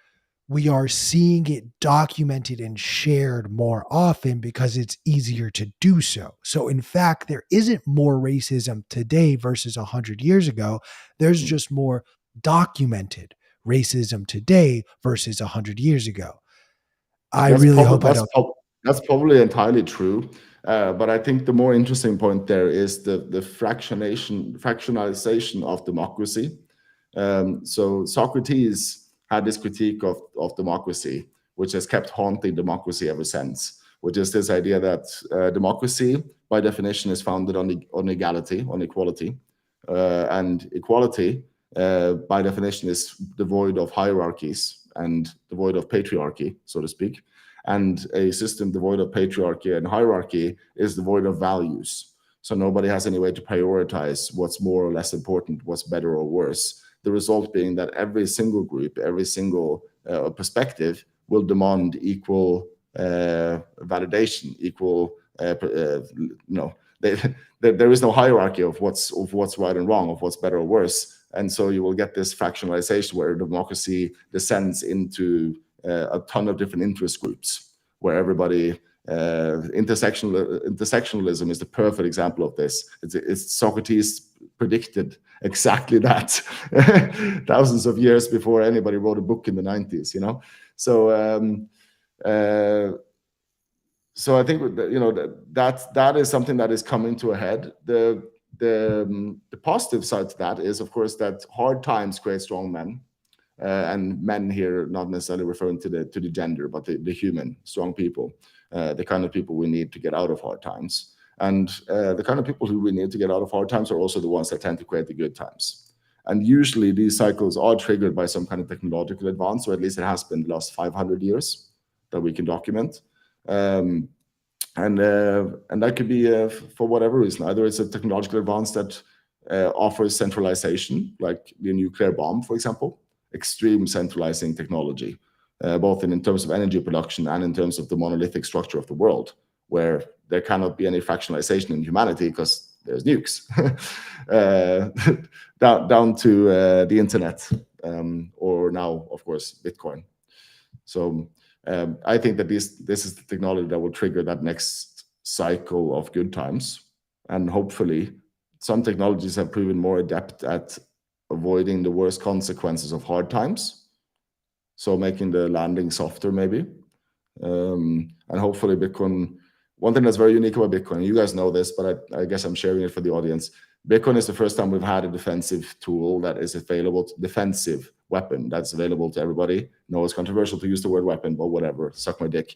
we are seeing it documented and shared more often because it's easier to do so. So in fact, there isn't more racism today versus 100 years ago. There's just more documented racism today versus 100 years ago. That's probably entirely true. But I think the more interesting point there is the fractionalization of democracy. So Socrates had this critique of democracy, which has kept haunting democracy ever since, which is this idea that democracy, by definition, is founded on equality. And equality, by definition, is devoid of hierarchies and devoid of patriarchy, so to speak. And a system devoid of patriarchy and hierarchy is devoid of values. So nobody has any way to prioritize what's more or less important, what's better or worse. The result being that every single group, every single perspective will demand equal validation, equal, there is no hierarchy of what's right and wrong, of what's better or worse. And so you will get this fractionalization where democracy descends into a ton of different interest groups, where everybody, intersectionalism is the perfect example of this. It's Socrates predicted exactly that thousands of years before anybody wrote a book in the 90s, So I think that is something that is coming to a head. The positive side to that is, of course, that hard times create strong men. and men here not necessarily referring to the gender, but the human, strong people, the kind of people we need to get out of hard times. And the kind of people who we need to get out of hard times are also the ones that tend to create the good times. And usually these cycles are triggered by some kind of technological advance, or at least it has been the last 500 years that we can document. And that could be for whatever reason. Either it's a technological advance that offers centralization, like the nuclear bomb, for example, extreme centralizing technology, both in terms of energy production and in terms of the monolithic structure of the world, where there cannot be any fractionalization in humanity because there's nukes, down to the internet, or now, of course, Bitcoin. So I think that this is the technology that will trigger that next cycle of good times. And hopefully some technologies have proven more adept at avoiding the worst consequences of hard times, so making the landing softer maybe. And hopefully Bitcoin, one thing that's very unique about Bitcoin, you guys know this, but I guess I'm sharing it for the audience. Bitcoin is the first time we've had a defensive tool that is available, defensive weapon that's available to everybody. No, it's controversial to use the word weapon, but whatever, suck my dick.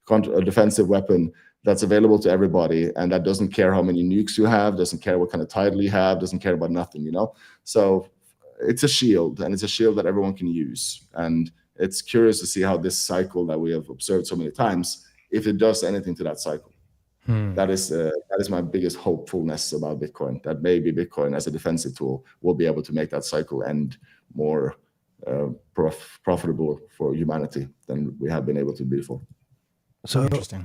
A defensive weapon that's available to everybody, and that doesn't care how many nukes you have, doesn't care what kind of title you have, doesn't care about nothing, you know? So it's a shield, and it's a shield that everyone can use. And it's curious to see how this cycle that we have observed so many times, if it does anything to that cycle. That is my biggest hopefulness about Bitcoin, that maybe Bitcoin as a defensive tool will be able to make that cycle end more profitable for humanity than we have been able to before. So interesting.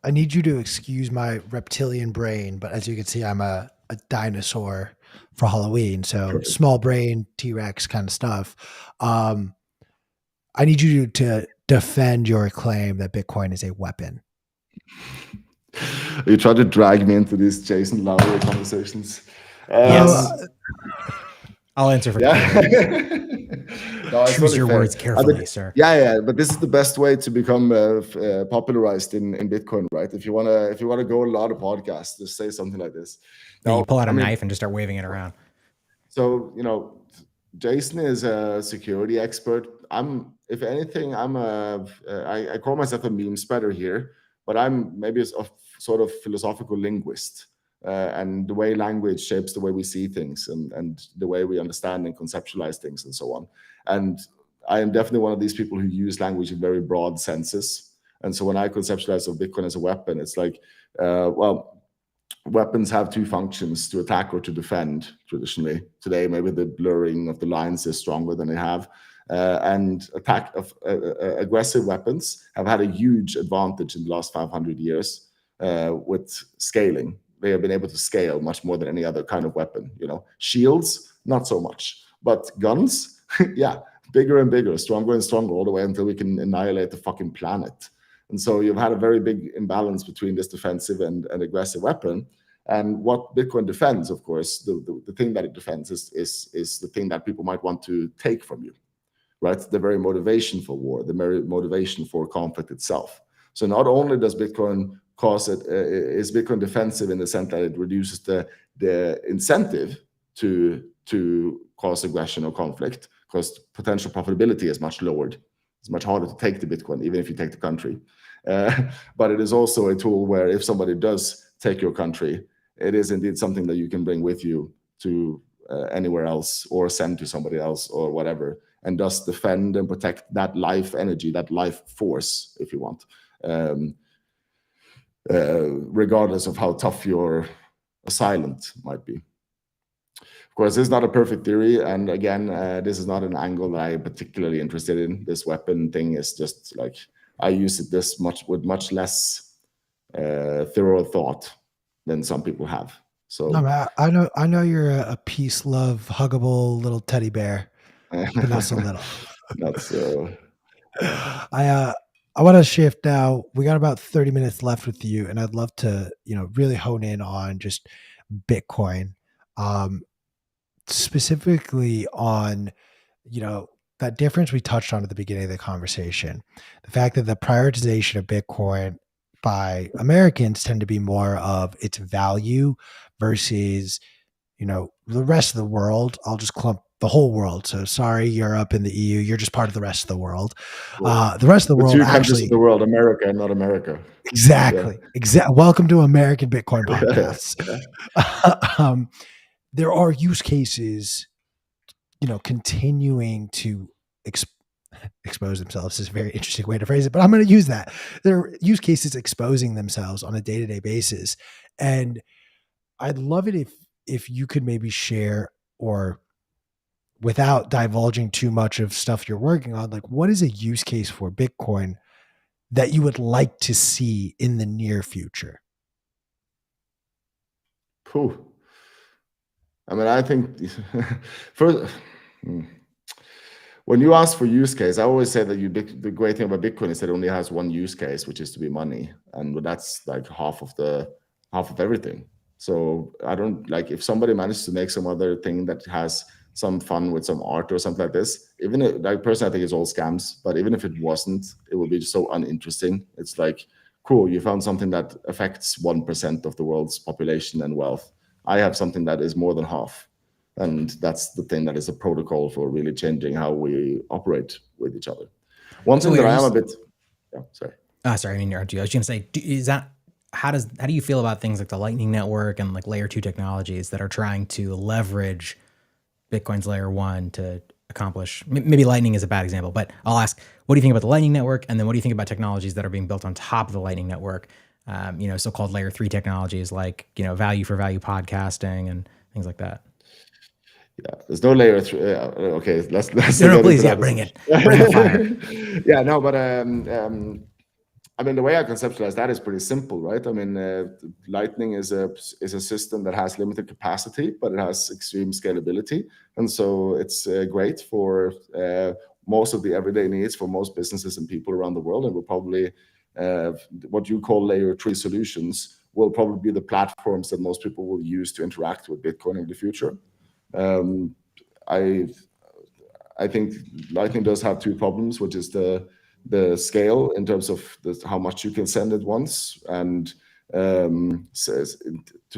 I need you to excuse my reptilian brain, but as you can see, I'm a dinosaur for Halloween. So Perfect. Small brain, T-Rex kind of stuff. I need you to defend your claim that Bitcoin is a weapon. You try to drag me into these Jason Lowry conversations. Yes. I'll answer for Yeah. No, choose your words carefully, sir. Yeah, but this is the best way to become popularized in Bitcoin, right? If you wanna go a lot of podcasts, just say something like this. Now, you pull out a knife and just start waving it around. So Jason is a security expert. If anything, I call myself a meme spreader here, but I'm maybe a sort of philosophical linguist. And the way language shapes the way we see things and the way we understand and conceptualize things and so on. And I am definitely one of these people who use language in very broad senses. And so when I conceptualize of Bitcoin as a weapon, it's like, weapons have two functions: to attack or to defend, traditionally. Today, maybe the blurring of the lines is stronger than they have. And aggressive weapons have had a huge advantage in the last 500 years with scaling. They have been able to scale much more than any other kind of weapon. Shields, not so much, but guns, yeah, bigger and bigger, stronger and stronger, all the way until we can annihilate the fucking planet. And so you've had a very big imbalance between this defensive and aggressive weapon. And what Bitcoin defends, of course, the thing that it defends is the thing that people might want to take from you, right? The very motivation for war, the very motivation for conflict itself. So not only does Bitcoin is Bitcoin defensive in the sense that it reduces the incentive to cause aggression or conflict, because potential profitability is much lowered. It's much harder to take the Bitcoin, even if you take the country. But it is also a tool where if somebody does take your country, it is indeed something that you can bring with you to anywhere else or send to somebody else or whatever, and thus defend and protect that life energy, that life force, if you want. Regardless of how tough your assailant might be. Of course, this is not a perfect theory, and again, this is not an angle that I'm particularly interested in. This weapon thing is just like, I use it with much less thorough thought than some people have. So no, I know you're a peace, love, huggable little teddy bear, but not so little. Not so. I want to shift now. We got about 30 minutes left with you, and I'd love to, really hone in on just Bitcoin, specifically on, that difference we touched on at the beginning of the conversation. The fact that the prioritization of Bitcoin by Americans tend to be more of its value versus, the rest of the world, I'll just clump the whole world. So sorry, Europe and the EU, you're just part of the rest of the world. The rest of the The world two countries actually, of the world, America and not America. exactly. Welcome to American Bitcoin podcasts. There are use cases, continuing to expose themselves is a very interesting way to phrase it, but I'm going to use that. There are use cases exposing themselves on a day-to-day basis. And I'd love it if you could maybe share, or without divulging too much of stuff you're working on, like what is a use case for Bitcoin that you would like to see in the near future? Whew. I mean, I think first, when you ask for use case, I always say that the great thing about Bitcoin is that it only has one use case, which is to be money, and that's like half of everything. So I don't like if somebody manages to make some other thing that has some fun with some art or something like this. Even like personally, I think it's all scams. But even if it wasn't, it would be so uninteresting. It's like, cool, you found something that affects 1% of the world's population and wealth. I have something that is more than half. And that's the thing that is a protocol for really changing how we operate with each other. One thing that I am a bit, sorry. Sorry, I mean, I was going to say, how do you feel about things like the Lightning Network and like layer 2 technologies that are trying to leverage Bitcoin's layer 1 to accomplish? Maybe Lightning is a bad example, but I'll ask, what do you think about the Lightning Network? And then what do you think about technologies that are being built on top of the Lightning Network? So-called layer 3 technologies like, value for value podcasting and things like that. Yeah, there's no layer 3. Okay, let's please, bring it. Bring the fire. Yeah, no, but I mean, the way I conceptualize that is pretty simple, right? I mean, Lightning is a system that has limited capacity, but it has extreme scalability, and so it's great for most of the everyday needs for most businesses and people around the world. And will probably what you call layer 3 solutions will probably be the platforms that most people will use to interact with Bitcoin in the future. I think Lightning does have two problems, which is the scale in terms of how much you can send at once, and to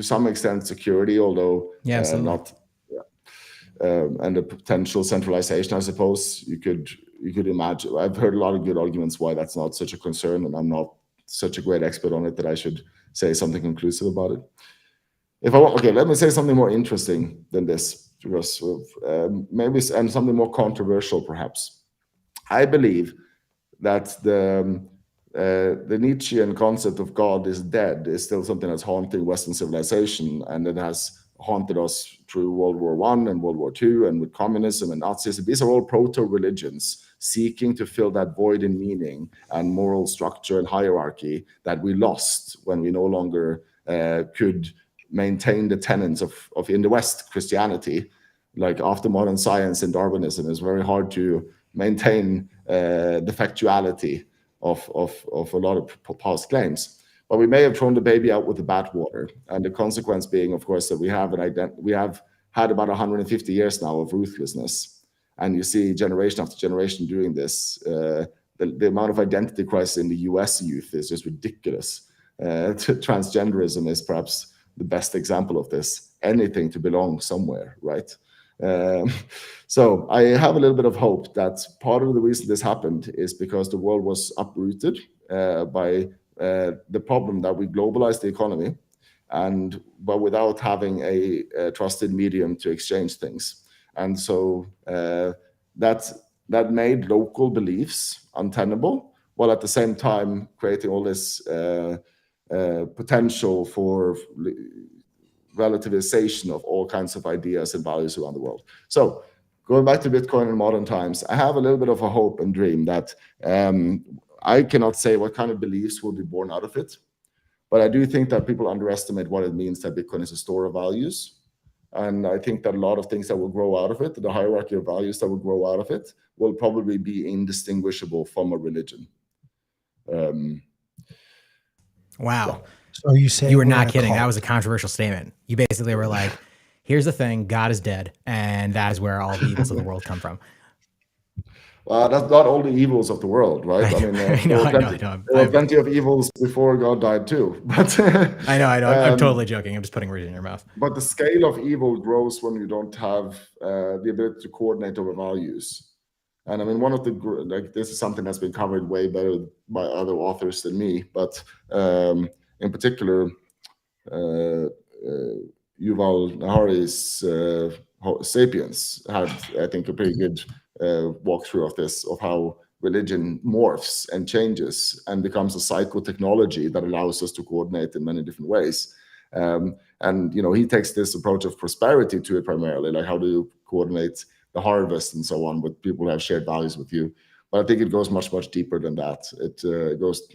some extent security, although not. And the potential centralization, I suppose you could imagine. I've heard a lot of good arguments why that's not such a concern, and I'm not such a great expert on it that I should say something conclusive about it. Let me say something more interesting than this, because maybe and something more controversial, perhaps. I believe that the Nietzschean concept of God is dead is still something that's haunting Western civilization, and it has haunted us through World War I and World War II, and with communism and Nazism. These are all proto-religions seeking to fill that void in meaning and moral structure and hierarchy that we lost when we no longer could maintain the tenets of in the West, Christianity. Like after modern science and Darwinism, it's very hard to maintain the factuality of a lot of past claims. But we may have thrown the baby out with the bathwater, and the consequence being, of course, that we have had about 150 years now of ruthlessness, and you see generation after generation doing this. The amount of identity crisis in the U.S. youth is just ridiculous. Transgenderism is perhaps the best example of this. Anything to belong somewhere, right? So I have a little bit of hope that part of the reason this happened is because the world was uprooted by the problem that we globalized the economy, but without having a trusted medium to exchange things. And so that made local beliefs untenable, while at the same time creating all this potential for relativization of all kinds of ideas and values around the world. So going back to Bitcoin in modern times, I have a little bit of a hope and dream that I cannot say what kind of beliefs will be born out of it, but I do think that people underestimate what it means that Bitcoin is a store of values. And I think that a lot of things that will grow out of it, the hierarchy of values that will grow out of it, will probably be indistinguishable from a religion. Wow. Yeah. So are you saying you were not kidding? That was a controversial statement. You basically were like, here's the thing, God is dead, and that is where all the evils of the world come from. That's not all the evils of the world, right? I mean, I there know, were I know, plenty, I know. there were plenty of evils before God died too. But I know. I'm totally joking. I'm just putting words in your mouth. but the scale of evil grows when you don't have the ability to coordinate over values. And I mean, one of the this is something that's been covered way better by other authors than me. But in particular, uh, Yuval Harari's *Sapiens* had, I think, a pretty good walkthrough of this, of how religion morphs and changes and becomes a psychotechnology that allows us to coordinate in many different ways. And he takes this approach of prosperity to it primarily, like how do you coordinate the harvest and so on with people who have shared values with you. But I think it goes much, much deeper than that. It goes,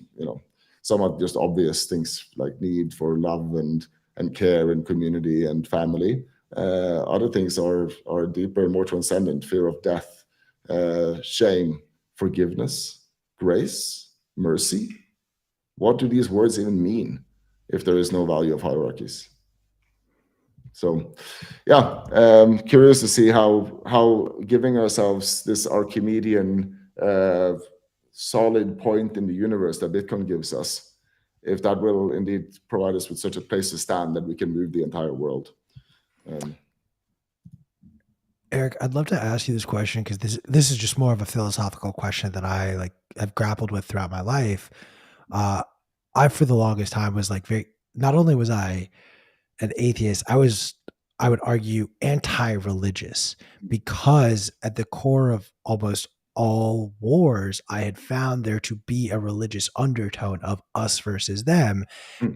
somewhat just obvious things like need for love and care and community and family. Other things are deeper, more transcendent: fear of death, shame, forgiveness, grace, mercy. What do these words even mean if there is no value of hierarchies? So, yeah, curious to see how giving ourselves this Archimedean solid point in the universe that Bitcoin gives us, if that will indeed provide us with such a place to stand that we can move the entire world. Erik, I'd love to ask you this question because this is just more of a philosophical question that I have grappled with throughout my life. I for the longest time was not only was I an atheist, I would argue anti-religious, because at the core of almost all wars, I had found there to be a religious undertone of us versus them.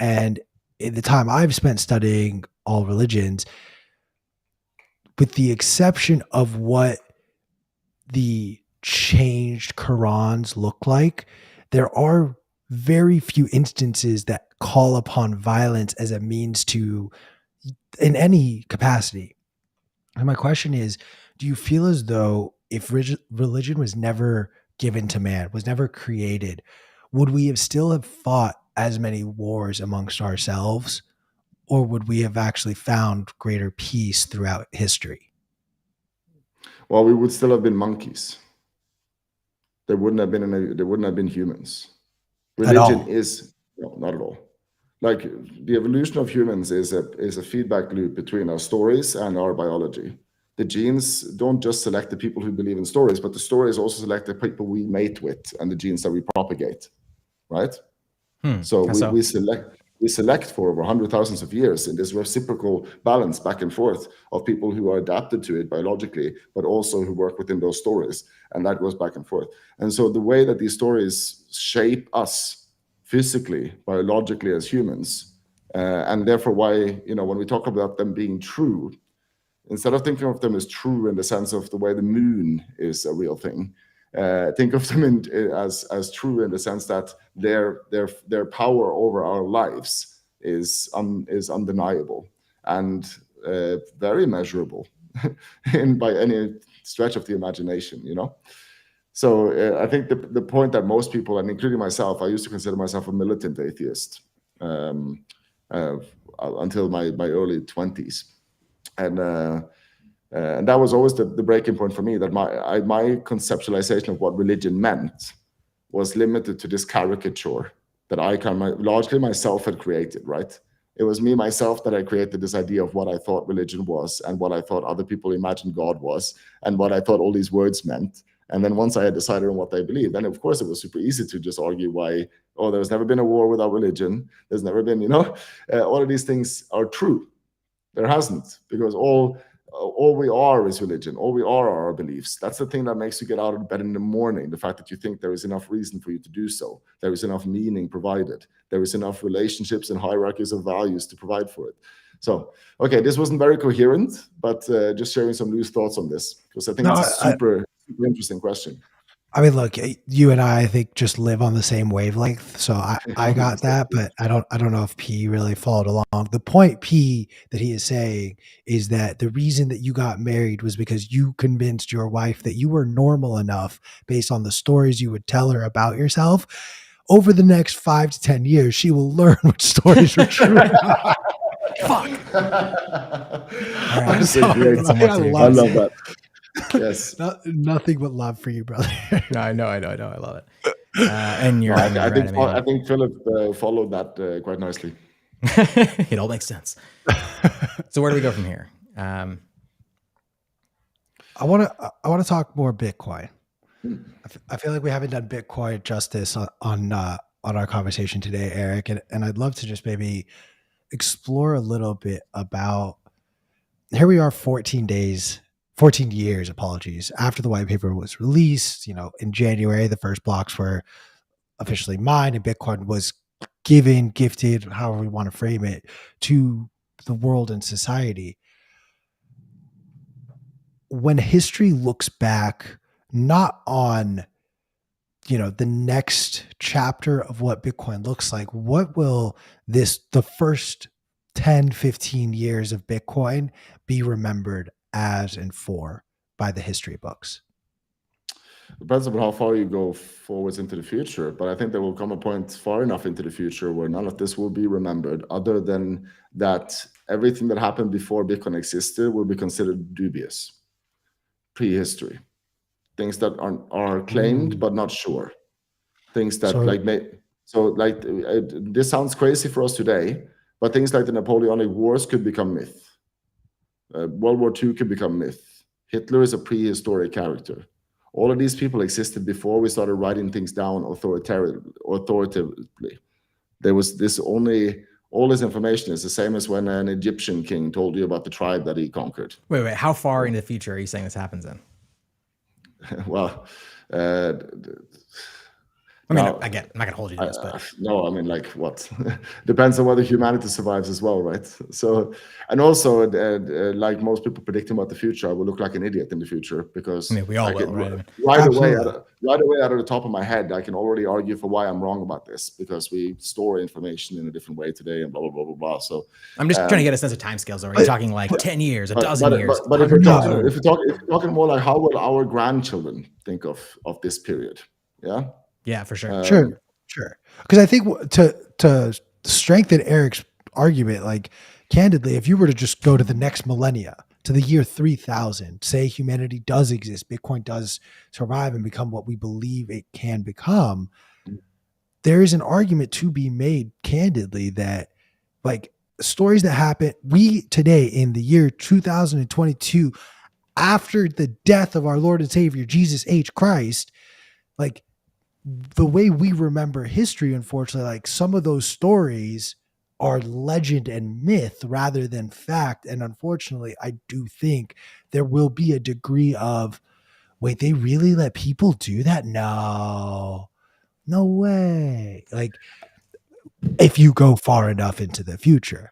And in the time I've spent studying all religions, with the exception of what the changed Qurans look like, there are very few instances that call upon violence as a means to, in any capacity. And my question is, do you feel as though if religion was never given to man, was never created, would we have still have fought as many wars amongst ourselves, or would we have actually found greater peace throughout history? Well, we would still have been monkeys. There wouldn't have been humans. Religion is no, not at all. Like, the evolution of humans is a feedback loop between our stories and our biology. The genes don't just select the people who believe in stories, but the stories also select the people we mate with and the genes that we propagate, right? So we select for over 100,000 of years in this reciprocal balance back and forth of people who are adapted to it biologically, but also who work within those stories, and that goes back and forth. And so the way that these stories shape us physically, biologically as humans, and therefore why, when we talk about them being true, instead of thinking of them as true in the sense of the way the moon is a real thing, think of them as true in the sense that their power over our lives is undeniable and very measurable by any stretch of the imagination, So I think the point that most people, and including myself, I used to consider myself a militant atheist until my early 20s. And that was always the breaking point for me, that my conceptualization of what religion meant was limited to this caricature that I largely myself had created, right? It was me, myself, that I created this idea of what I thought religion was and what I thought other people imagined God was and what I thought all these words meant. And then once I had decided on what they believed, then of course it was super easy to just argue why, there's never been a war without religion. There's never been, all of these things are true. There hasn't, because all we are is religion. All we are our beliefs. That's the thing that makes you get out of bed in the morning. The fact that you think there is enough reason for you to do so. There is enough meaning provided. There is enough relationships and hierarchies of values to provide for it. So, okay, this wasn't very coherent, but just sharing some loose thoughts on this, because I think it's a super interesting question. I mean, look, you and I think, just live on the same wavelength. So I got that, but I don't know if P really followed along. The point P that he is saying is that the reason that you got married was because you convinced your wife that you were normal enough based on the stories you would tell her about yourself. Over the next 5 to 10 years, she will learn which stories are true. Fuck. All right, I love that. Yes. Nothing but love for you, brother. No, I know. I love it. And you're, No, and you're I right. I think Philip followed that quite nicely. It all makes sense. So where do we go from here? I want to talk more Bitcoin. I feel like we haven't done Bitcoin justice on our conversation today, Erik, and I'd love to just maybe explore a little bit about, here we are 14 years, apologies, after the white paper was released. In January, the first blocks were officially mined and Bitcoin was gifted, however we want to frame it, to the world and society. When history looks back, not on the next chapter of what Bitcoin looks like, what will the first 10, 15 years of Bitcoin be remembered as and for by the history books? Depends on how far you go forwards into the future, but I think there will come a point far enough into the future where none of this will be remembered, other than that everything that happened before Bitcoin existed will be considered dubious, prehistory, things that are claimed but not sure, things that this sounds crazy for us today, but things like the Napoleonic Wars could become myth. World War II could become myth. Hitler is a prehistoric character. All of these people existed before we started writing things down authoritatively. There was all this information is the same as when an Egyptian king told you about the tribe that he conquered. Wait, how far into the future are you saying this happens in? Well, again, I'm not gonna hold you to this, but no, I mean, like, what? Depends on whether humanity survives as well, right? So, and also, like most people predicting about the future, I will look like an idiot in the future, because we all will, right? Right away out of the top of my head, I can already argue for why I'm wrong about this, because we store information in a different way today, and blah blah blah blah blah. So I'm just trying to get a sense of timescales. Are you talking like 10 years, a dozen years? But if you're talking more like, how will our grandchildren think of this period? Yeah. Yeah, for sure. Sure. Because I think to strengthen Erik's argument, like, candidly, if you were to just go to the next millennia, to the year 3000, say humanity does exist, Bitcoin does survive and become what we believe it can become, there is an argument to be made, candidly, that, like, stories that happen, we today in the year 2022, after the death of our Lord and Savior, Jesus H. Christ, like, the way we remember history, unfortunately, like, some of those stories are legend and myth rather than fact. And unfortunately, I do think there will be a degree of, wait, they really let people do that? No way. Like, if you go far enough into the future.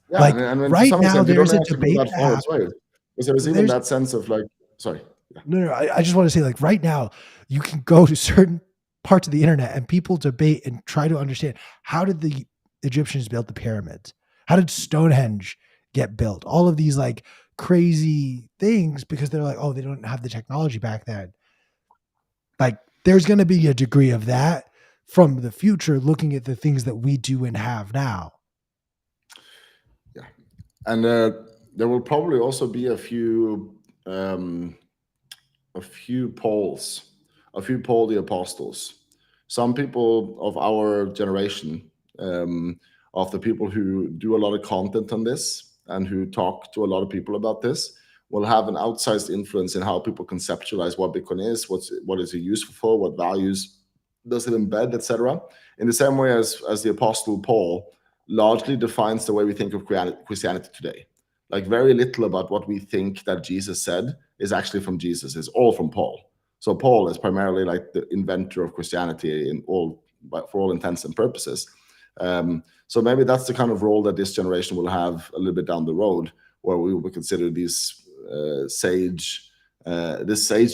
Yeah, like, and right now, there's a debate that far as well. There's even that sense of, like, sorry. Yeah. No, I just want to say, like, right now, you can go to certain parts of the internet and people debate and try to understand, how did the Egyptians build the pyramids? How did Stonehenge get built? All of these, like, crazy things, because they're like, oh, they don't have the technology back then. Like, there's going to be a degree of that from the future, looking at the things that we do and have now. Yeah. And there will probably also be a few polls, poll the apostles. Some people of our generation, of the people who do a lot of content on this and who talk to a lot of people about this, will have an outsized influence in how people conceptualize what Bitcoin is, what is it useful for, what values does it embed, etc. In the same way as the Apostle Paul largely defines the way we think of Christianity today. Like, very little about what we think that Jesus said is actually from Jesus. It's all from Paul. So Paul is primarily like the inventor of Christianity for all intents and purposes. So maybe that's the kind of role that this generation will have a little bit down the road, where we will consider this sage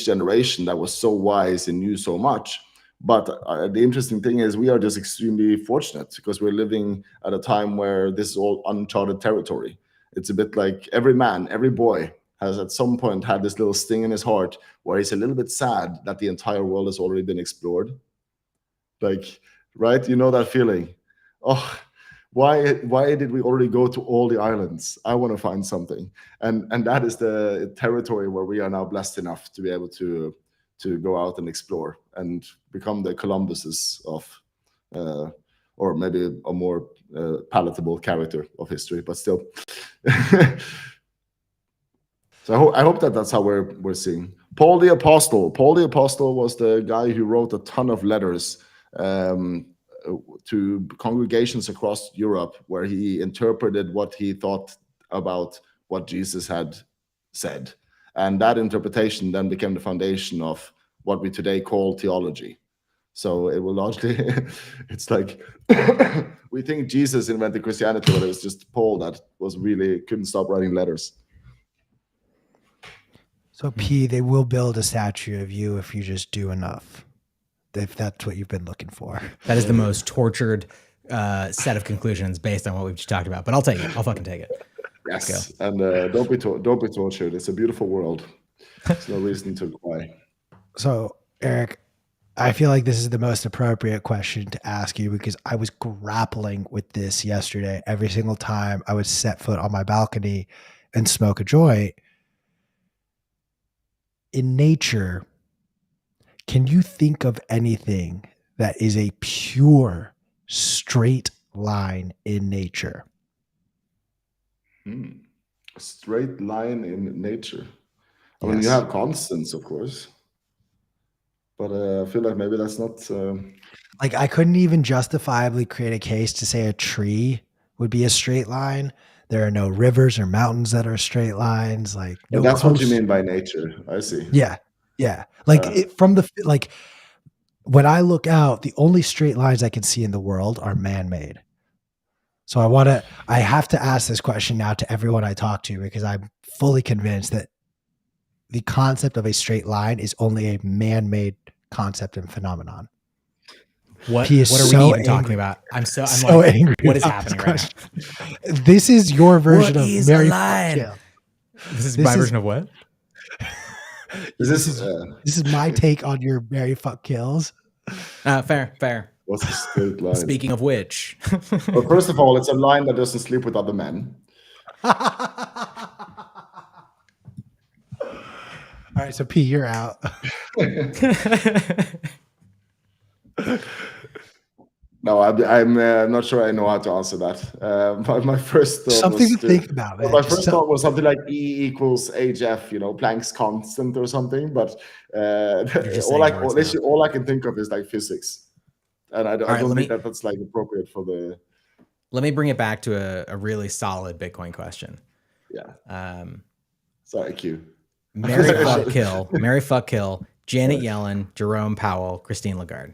generation that was so wise and knew so much. But the interesting thing is, we are just extremely fortunate, because we're living at a time where this is all uncharted territory. It's a bit like every man, every boy has at some point had this little sting in his heart where he's a little bit sad that the entire world has already been explored. Like, right? You know that feeling? Oh, why did we already go to all the islands? I want to find something, and that is the territory where we are now blessed enough to be able to go out and explore and become the Columbuses of, or maybe a more palatable character of history, but still. So I hope that's how we're seeing Paul the Apostle. Paul the Apostle was the guy who wrote a ton of letters to congregations across Europe, where he interpreted what he thought about what Jesus had said. And that interpretation then became the foundation of what we today call theology. So it will largely, it's like, we think Jesus invented Christianity, but it was just Paul that couldn't stop writing letters. So P, they will build a statue of you if you just do enough. If that's what you've been looking for. That is the most tortured set of conclusions based on what we've just talked about. But I'll take it. I'll fucking take it. Yes, and don't be tortured. It's a beautiful world. There's no reason to cry. So Erik, I feel like this is the most appropriate question to ask you, because I was grappling with this yesterday. Every single time I would set foot on my balcony and smoke a joint. In nature, can you think of anything that is a pure straight line in nature? A straight line in nature. I mean, you have constants, of course, but I feel like maybe that's not. Like, I couldn't even justifiably create a case to say a tree would be a straight line. There are no rivers or mountains that are straight lines. Like, no that's what you mean by nature. I see. Yeah. Like when I look out, the only straight lines I can see in the world are man-made. So I have to ask this question now to everyone I talk to, because I'm fully convinced that the concept of a straight line is only a man-made concept and phenomenon. What are we even talking about? I'm like, angry. What is happening right now? This is your version of Mary Fuck Kill. This is my version of what? This is my take on your Mary Fuck Kills. Fair. What's a straight line? Speaking of which. Well, first of all, it's a line that doesn't sleep with other men. All right, so P, you're out. No, I'm not sure I know how to answer that. My first thought something to think about. Man. My first thought was something like E equals HF, Planck's constant or something. But all I can think of is like physics, and I don't think that's like appropriate for the. Let me bring it back to a really solid Bitcoin question. Yeah. Sorry, Q. Mary fuck kill. Janet Yellen, Jerome Powell, Christine Lagarde.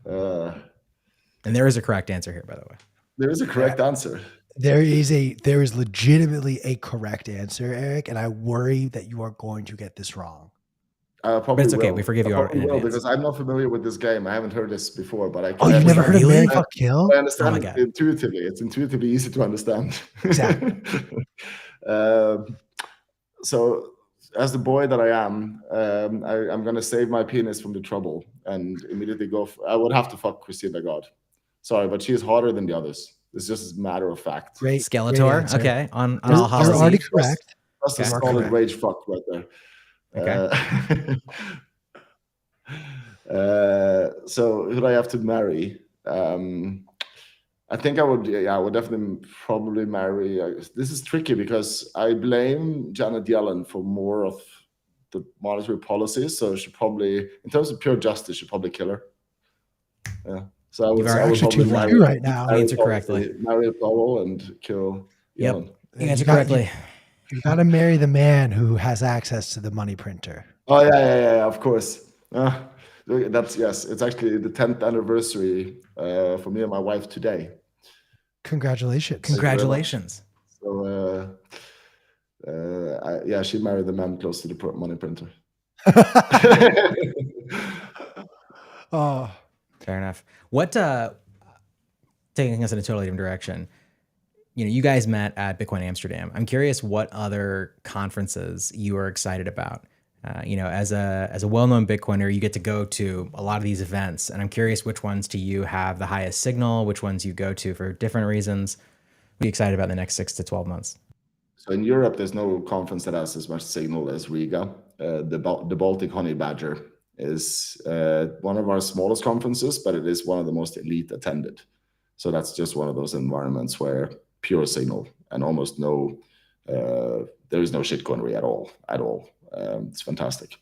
And there is a correct answer here, by the way. There is a correct answer. There is legitimately a correct answer, Erik, and I worry that you are going to get this wrong. But it's okay. We forgive you in advance. Because I'm not familiar with this game. I haven't heard this before, but I can. Oh, you've never heard of Mary Fuck Kill? I understand it intuitively. It's intuitively easy to understand. Exactly. So, as the boy that I am, I'm going to save my penis from the trouble and immediately go. I would have to fuck Christine Lagarde. Sorry, but she is harder than the others. It's just a matter of fact. Great. Skeletor. Great, okay. On all Hallows. You're already correct. That's a solid rage fuck right there. Okay. So who do I have to marry? I think I would definitely probably marry. This is tricky because I blame Janet Yellen for more of the monetary policies. So she probably, in terms of pure justice, should probably kill her. Yeah. So I would actually marry two right now. Answer correctly. Marry Powell and kill Yellen. You answer correctly. You got to marry the man who has access to the money printer. Oh yeah, of course. It's actually the 10th anniversary for me and my wife today. Congratulations. So she married the man close to the money printer. Oh, fair enough. What taking us in a totally different direction, you guys met at Bitcoin Amsterdam. I'm curious what other conferences you are excited about As a well-known Bitcoiner, you get to go to a lot of these events, and I'm curious which ones to you have the highest signal, which ones you go to for different reasons. Be excited about the next 6 to 12 months. So in Europe, there's no conference that has as much signal as Riga. The Baltic Honey Badger is one of our smallest conferences, but it is one of the most elite attended. So that's just one of those environments where pure signal and almost no, there is no shitcoinery at all. It's fantastic.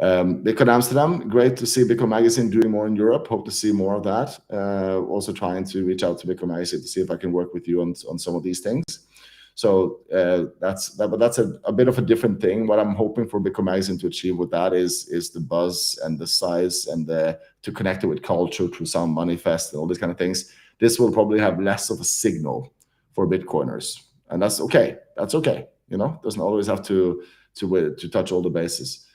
Bitcoin Amsterdam, great to see Bitcoin Magazine doing more in Europe. Hope to see more of that. Also trying to reach out to Bitcoin Magazine to see if I can work with you on some of these things. So that's a bit of a different thing. What I'm hoping for Bitcoin Magazine to achieve with that is the buzz and the size and to connect it with culture through some manifest and all these kind of things. This will probably have less of a signal for Bitcoiners, and that's okay. That's okay. Doesn't always have to touch all the bases.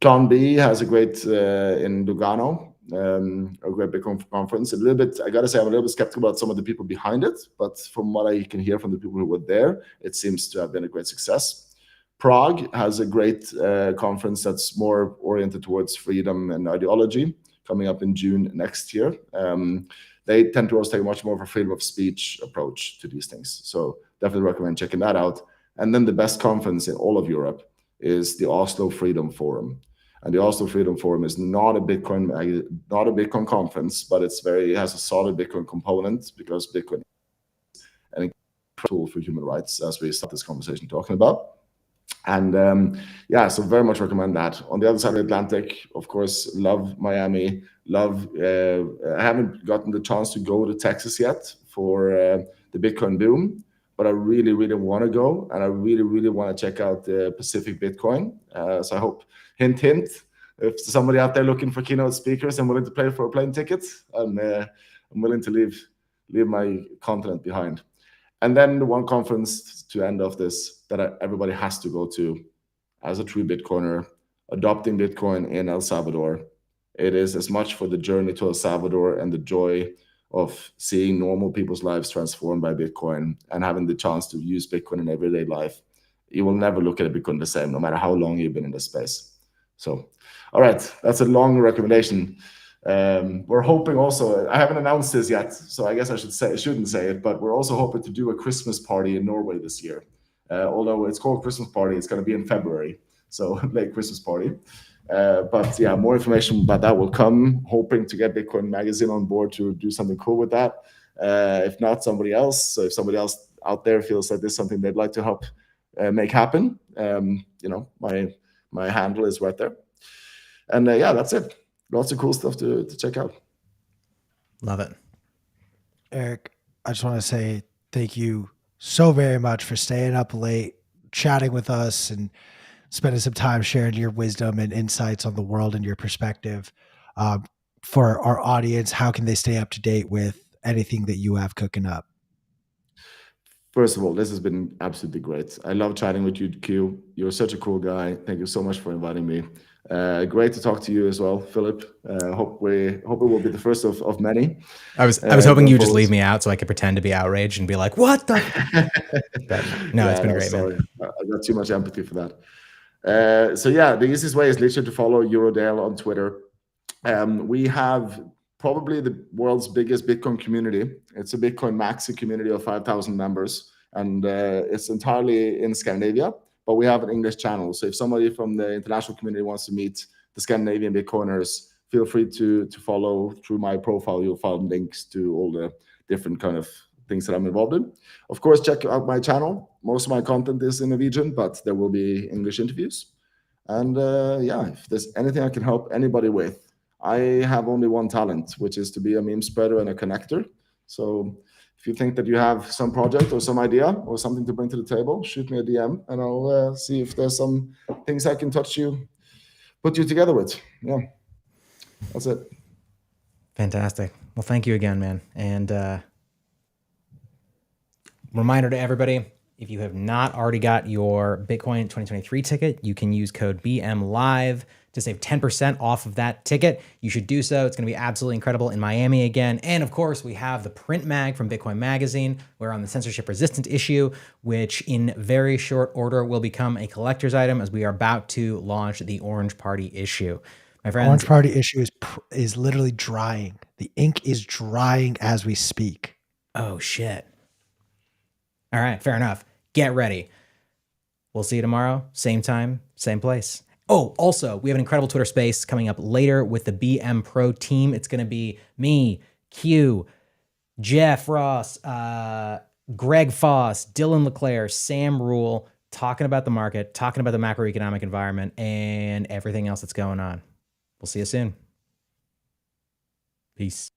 Plan B has a great in Lugano, a great Bitcoin conference. I gotta say, I'm a little bit skeptical about some of the people behind it, but from what I can hear from the people who were there, it seems to have been a great success. Prague has a great conference that's more oriented towards freedom and ideology, coming up in June next year. They tend to also take much more of a freedom of speech approach to these things. So definitely recommend checking that out. And then the best conference in all of Europe is the Oslo Freedom Forum. And the Oslo Freedom Forum is not a Bitcoin conference, but it has a solid Bitcoin component because Bitcoin is an incredible tool for human rights, as we start this conversation talking about. And so very much recommend that. On the other side of the Atlantic, of course, love Miami. I haven't gotten the chance to go to Texas yet for the Bitcoin boom, but I really, really want to go, and I really, really want to check out the Pacific Bitcoin. So I hope, hint, hint, if somebody out there looking for keynote speakers and willing to pay for a plane ticket, I'm willing to leave my continent behind. And then the one conference to end off this that everybody has to go to as a true Bitcoiner, adopting Bitcoin in El Salvador. It is as much for the journey to El Salvador and the joy of seeing normal people's lives transformed by Bitcoin and having the chance to use Bitcoin in everyday life. You will never look at a Bitcoin the same, no matter how long you've been in this space. So, all right, that's a long recommendation. We're hoping also, I haven't announced this yet, so I guess I shouldn't say it, but we're also hoping to do a Christmas party in Norway this year. Although it's called Christmas party, it's going to be in February, so late Christmas party. But yeah, more information about that will come. Hoping to get Bitcoin Magazine on board to do something cool with that. If not, somebody else. So if somebody else out there feels like this is something they'd like to help make happen, my handle is right there. And that's it. Lots of cool stuff to check out. Love it. Erik, I just want to say thank you so very much for staying up late, chatting with us, and spending some time sharing your wisdom and insights on the world and your perspective. For our audience, how can they stay up to date with anything that you have cooking up? First of all, this has been absolutely great. I love chatting with you, Q. You're such a cool guy. Thank you so much for inviting me. Great to talk to you as well, Philip. Hope it will be the first of many. I was hoping you would just leave me out so I could pretend to be outraged and be like, "What the?" No, it's been great, sorry. man. I got too much empathy for that. The easiest way is literally to follow Eurodale on Twitter. We have probably the world's biggest Bitcoin community. It's a Bitcoin maxi community of 5,000 members, and it's entirely in Scandinavia, but we have an English channel. So if somebody from the international community wants to meet the Scandinavian Bitcoiners, feel free to follow through my profile. You'll find links to all the different kind of things that I'm involved in. Of course, check out my channel. Most of my content is in Norwegian, but there will be English interviews. And if there's anything I can help anybody with, I have only one talent, which is to be a meme spreader and a connector. So if you think that you have some project or some idea or something to bring to the table, shoot me a DM and I'll see if there's some things I can put you together with. Yeah, that's it. Fantastic. Well, thank you again, man. And reminder to everybody, if you have not already got your Bitcoin 2023 ticket, you can use code BMLive to save 10% off of that ticket, you should do so. It's going to be absolutely incredible in Miami again. And of course, we have the print mag from Bitcoin Magazine. We're on the censorship resistant issue, which in very short order will become a collector's item as we are about to launch the Orange Party issue. My friends, Orange Party issue is literally drying. The ink is drying as we speak. Oh, shit. All right, fair enough. Get ready. We'll see you tomorrow, same time, same place. Oh, also, we have an incredible Twitter space coming up later with the BM Pro team. It's going to be me, Q, Jeff Ross, Greg Foss, Dylan LeClaire, Sam Rule, talking about the market, talking about the macroeconomic environment, and everything else that's going on. We'll see you soon. Peace.